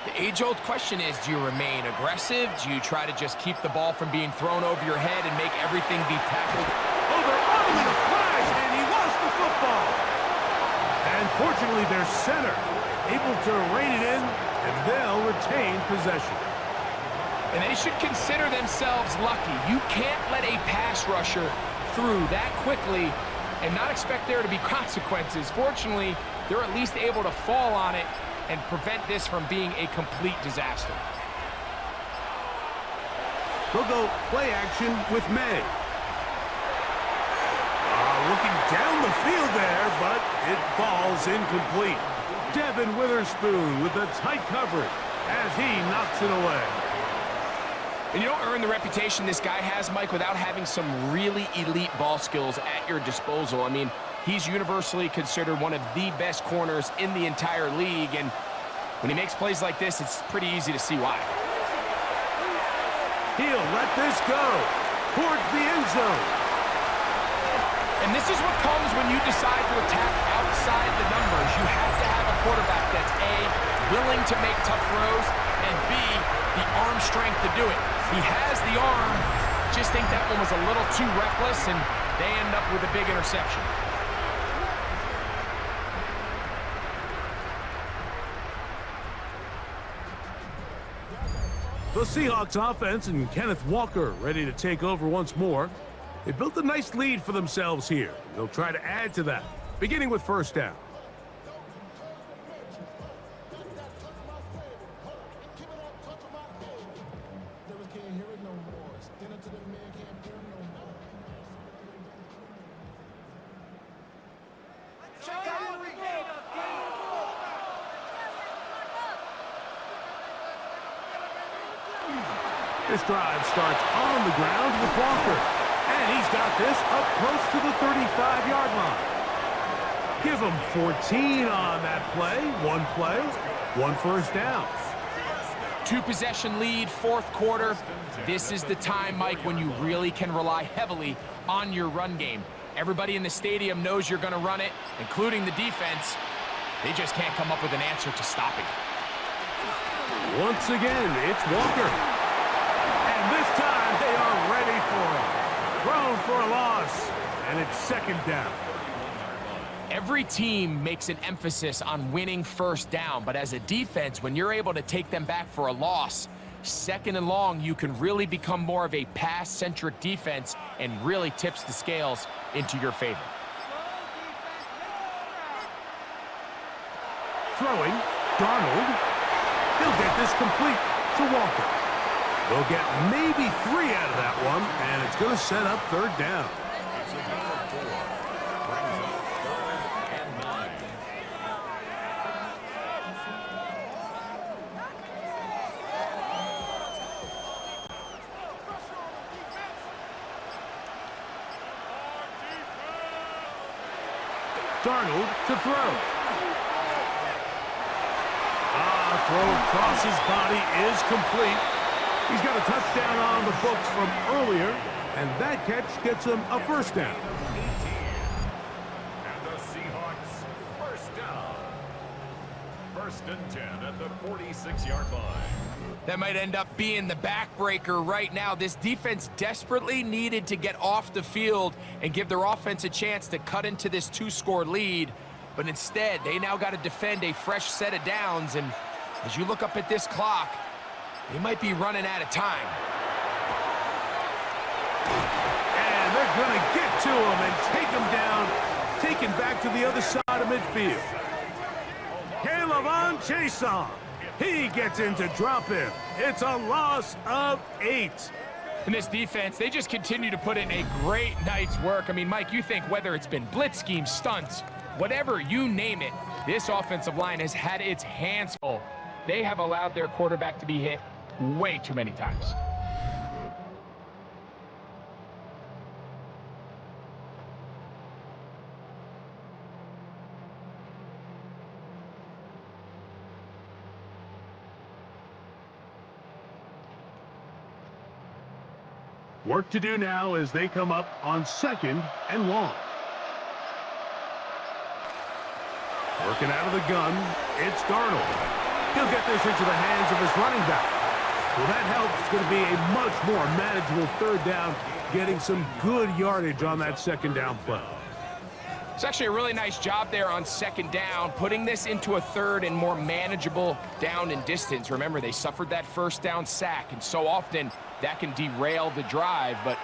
the age-old question is, do you remain aggressive? Do you try to just keep the ball from being thrown over your head and make everything be tackled? Oh, they're on with a flash, and he lost the football. And fortunately, their center able to rein it in, and they'll retain possession. And they should consider themselves lucky. You can't let a pass rusher through that quickly and not expect there to be consequences. Fortunately, they're at least able to fall on it and prevent this from being a complete disaster. They'll go play action with May. Looking down the field there, but it falls incomplete. Devin Witherspoon with the tight coverage as he knocks it away. And you don't earn the reputation this guy has, Mike, without having some really elite ball skills at your disposal. I mean, he's universally considered one of the best corners in the entire league, and when he makes plays like this, it's pretty easy to see why. He'll let this go towards the end zone. And this is what comes when you decide to attack outside the numbers. You have to have a quarterback that's A, willing to make tough throws, and B, the arm strength to do it. He has the arm, just think that one was a little too reckless, and they end up with a big interception. The Seahawks offense and Kenneth Walker ready to take over once more. They built a nice lead for themselves here. They'll try to add to that, beginning with first down. This drive starts on the ground with Walker. And he's got this up close to the 35-yard line. Give him 14 on that play. One first down. 2-possession lead, fourth quarter. This is the time, Mike, when you really can rely heavily on your run game. Everybody in the stadium knows you're going to run it, including the defense. They just can't come up with an answer to stop it. Once again, it's Walker. And this time they are ready for him. Thrown for a loss, and it's second down. Every team makes an emphasis on winning first down, but as a defense, when you're able to take them back for a loss, second and long, you can really become more of a pass-centric defense and really tips the scales into your favor. Throwing, Darnold. He'll get this complete to Walker. They'll get maybe 3 out of that one, and it's going to set up third down. Darnold to throw. Throw across his body is complete. He's got a touchdown on the books from earlier, and that catch gets him a first down. 18. And the Seahawks first down. First and 10 at the 46-yard line. That might end up being the backbreaker right now. This defense desperately needed to get off the field and give their offense a chance to cut into this 2-score lead. But instead, they now got to defend a fresh set of downs. And as you look up at this clock, they might be running out of time. And they're going to get to him and take him down, taken back to the other side of midfield. K'Lavon Chaisson. He gets in to drop him. It's a loss of 8. And this defense, they just continue to put in a great night's work. I mean, Mike, you think whether it's been blitz schemes, stunts, whatever you name it, this offensive line has had its hands full. They have allowed their quarterback to be hit way too many times. Work to do now as they come up on second and long. Working out of the gun, it's Darnold. He'll get this into the hands of his running back. Well, that helps. It's going to be a much more manageable third down, getting some good yardage on that second down play. It's actually a really nice job there on second down, putting this into a third and more manageable down and distance. Remember, they suffered that first down sack, and so often that can derail the drive, but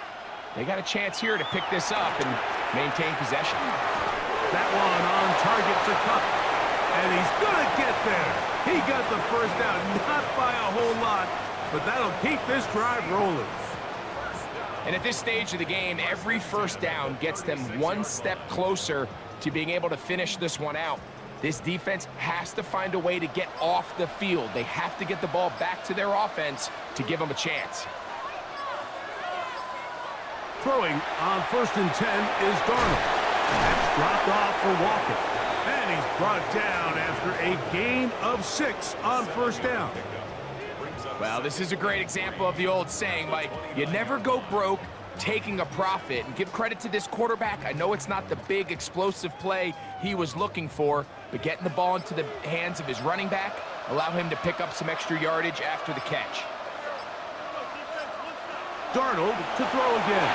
they got a chance here to pick this up and maintain possession. That one on target to Cup, and he's going to get there. He got the first down, not by a whole lot, but that'll keep this drive rolling. And at this stage of the game, every first down gets them one step closer to being able to finish this one out. This defense has to find a way to get off the field. They have to get the ball back to their offense to give them a chance. Throwing on 1st and 10 is Darnold. That's dropped off for Walker. And he's brought down after a gain of 6 on 1st down. Well, this is a great example of the old saying, Mike, you never go broke taking a profit. And give credit to this quarterback. I know it's not the big explosive play he was looking for, but getting the ball into the hands of his running back, allow him to pick up some extra yardage after the catch. Darnold to throw again.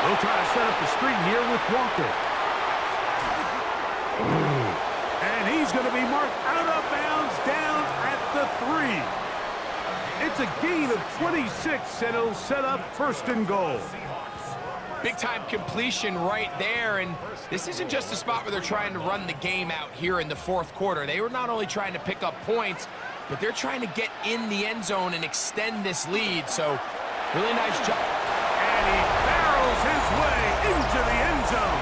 They'll try to set up the screen here with Walker. And he's going to be marked out of bounds down at the 3. It's a gain of 26, and it'll set up 1st and goal. Big-time completion right there, and this isn't just a spot where they're trying to run the game out here in the 4th quarter. They were not only trying to pick up points, but they're trying to get in the end zone and extend this lead, so really nice job. And he barrels his way into the end zone.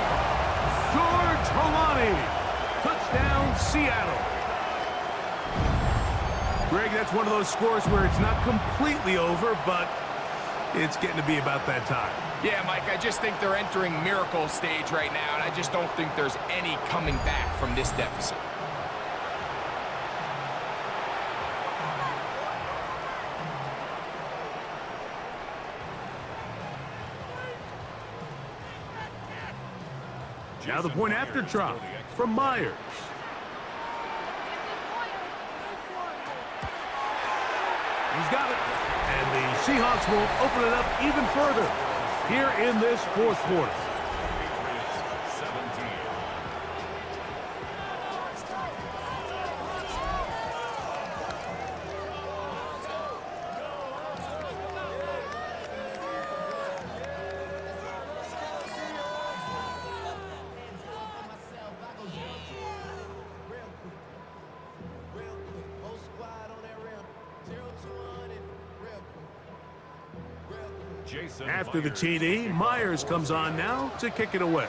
George Holani, touchdown Seattle. Greg, that's one of those scores where it's not completely over, but it's getting to be about that time. Yeah, Mike, I just think they're entering miracle stage right now, and I just don't think there's any coming back from this deficit. Now the point after try from Myers. He's got it. And the Seahawks will open it up even further here in this 4th quarter. Patriots 17. After the TD, Myers comes on now to kick it away.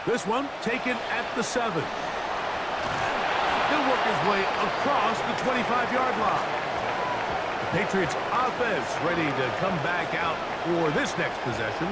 This one taken at the 7. He'll work his way across the 25-yard line. The Patriots offense ready to come back out for this next possession.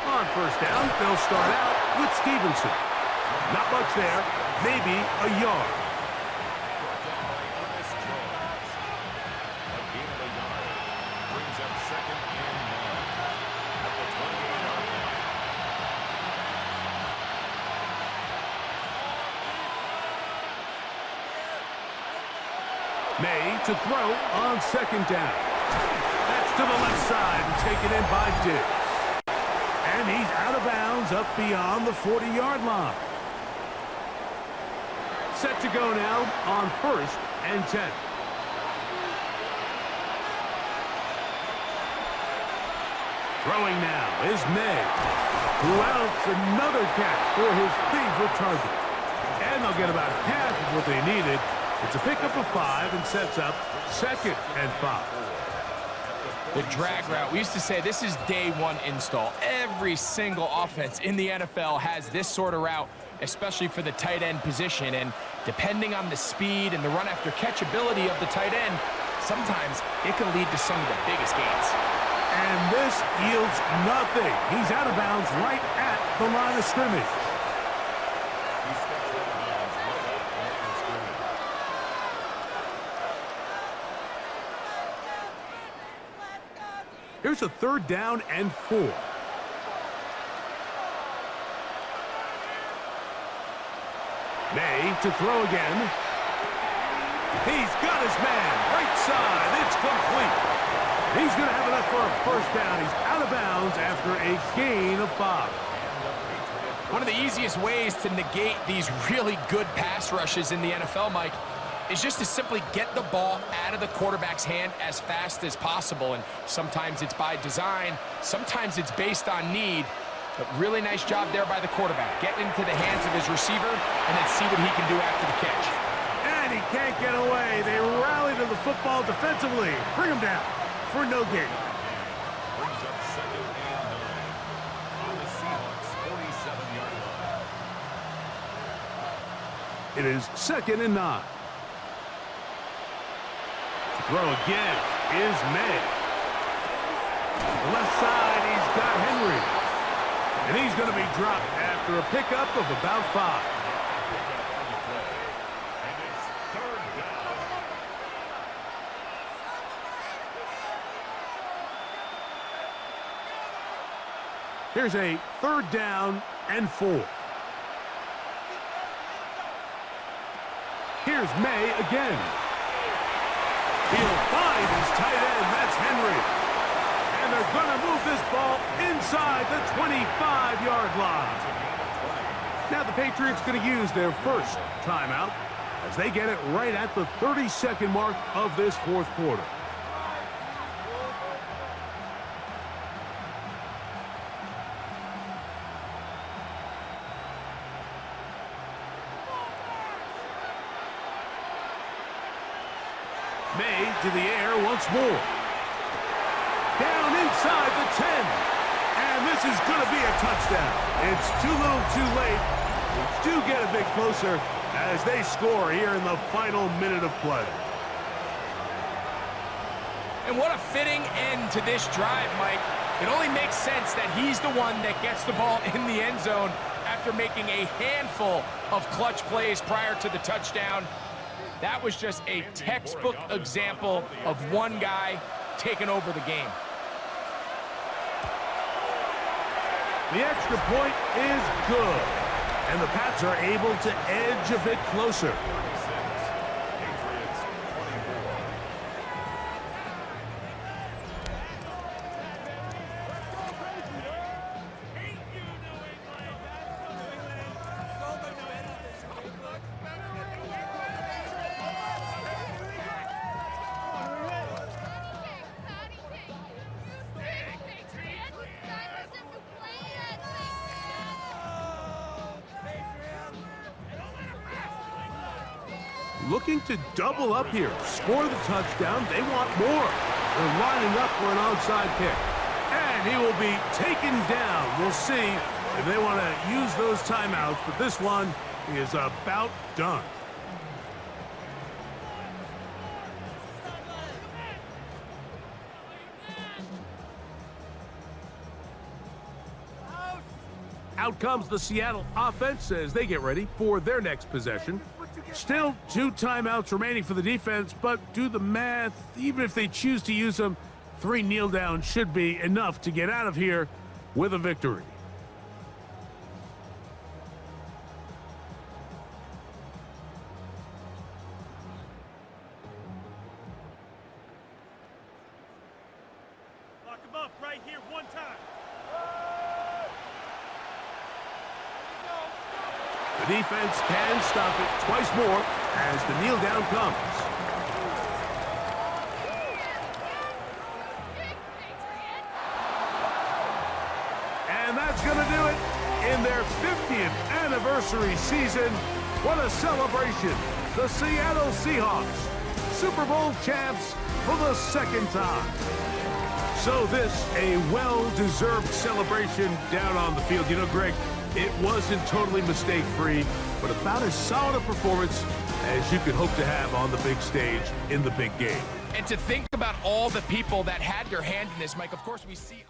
On 1st down, they'll start out with Stevenson. Not much there, maybe a yard. Brings up 2nd and 9 at the 28-yard line. May to throw on 2nd down. That's to the left side and taken in by Diggs. And he's out of bounds up beyond the 40-yard line. Set to go now on 1st and 10. Throwing now is May, who outs another catch for his favorite target. And they'll get about half of what they needed. It's a pickup of 5 and sets up 2nd and 5. The drag route. We used to say this is day 1 install. Every single offense in the NFL has this sort of route, especially for the tight end position. And depending on the speed and the run after catch ability of the tight end, sometimes it can lead to some of the biggest gains. And this yields nothing. He's out of bounds right at the line of scrimmage. Here's a 3rd down and 4. May to throw again. He's got his man. Right side. It's complete. He's going to have enough for a 1st down. He's out of bounds after a gain of 5. One of the easiest ways to negate these really good pass rushes in the NFL, Mike, is just to simply get the ball out of the quarterback's hand as fast as possible. And sometimes it's by design, sometimes it's based on need. But really nice job there by the quarterback, getting into the hands of his receiver and then see what he can do after the catch. And he can't get away. They rally to the football defensively. Bring him down for no gain. Brings up second and 9 on the Seahawks' 47-yard line. It is second and 9. To throw again is May. The left side, he's got Henry. And he's going to be dropped after a pickup of about 5. And it's third down. Here's a third down and 4. Here's May again. He'll find his tight end. That's Henry. And they're going to move this ball inside the 25-yard line. Now the Patriots going to use their first timeout as they get it right at the 30-second mark of this fourth quarter. May to the air once more. Down inside the 10. And this is going to be a touchdown. It's too little too late. We do get a bit closer as they score here in the final minute of play. And what a fitting end to this drive, Mike. It only makes sense that he's the one that gets the ball in the end zone after making a handful of clutch plays prior to the touchdown. That was just a textbook example of one guy taking over the game. The extra point is good, and the Pats are able to edge a bit closer. Patriots 24. Looking to double up here, score the touchdown. They want more. They're lining up for an onside kick. And he will be taken down. We'll see if they want to use those timeouts, but this one is about done. Out comes the Seattle offense as they get ready for their next possession. Still 2 timeouts remaining for the defense, but do the math. Even if they choose to use them, 3 kneel downs should be enough to get out of here with a victory. Lock him up right here one time. The defense can stop it twice more as the kneel down comes. And that's going to do it in their 50th anniversary season. What a celebration. The Seattle Seahawks, Super Bowl champs for the second time. So this, a well-deserved celebration down on the field. You know, Greg, it wasn't totally mistake-free, but about as solid a performance as you could hope to have on the big stage in the big game. And to think about all the people that had their hand in this, Mike, of course we see...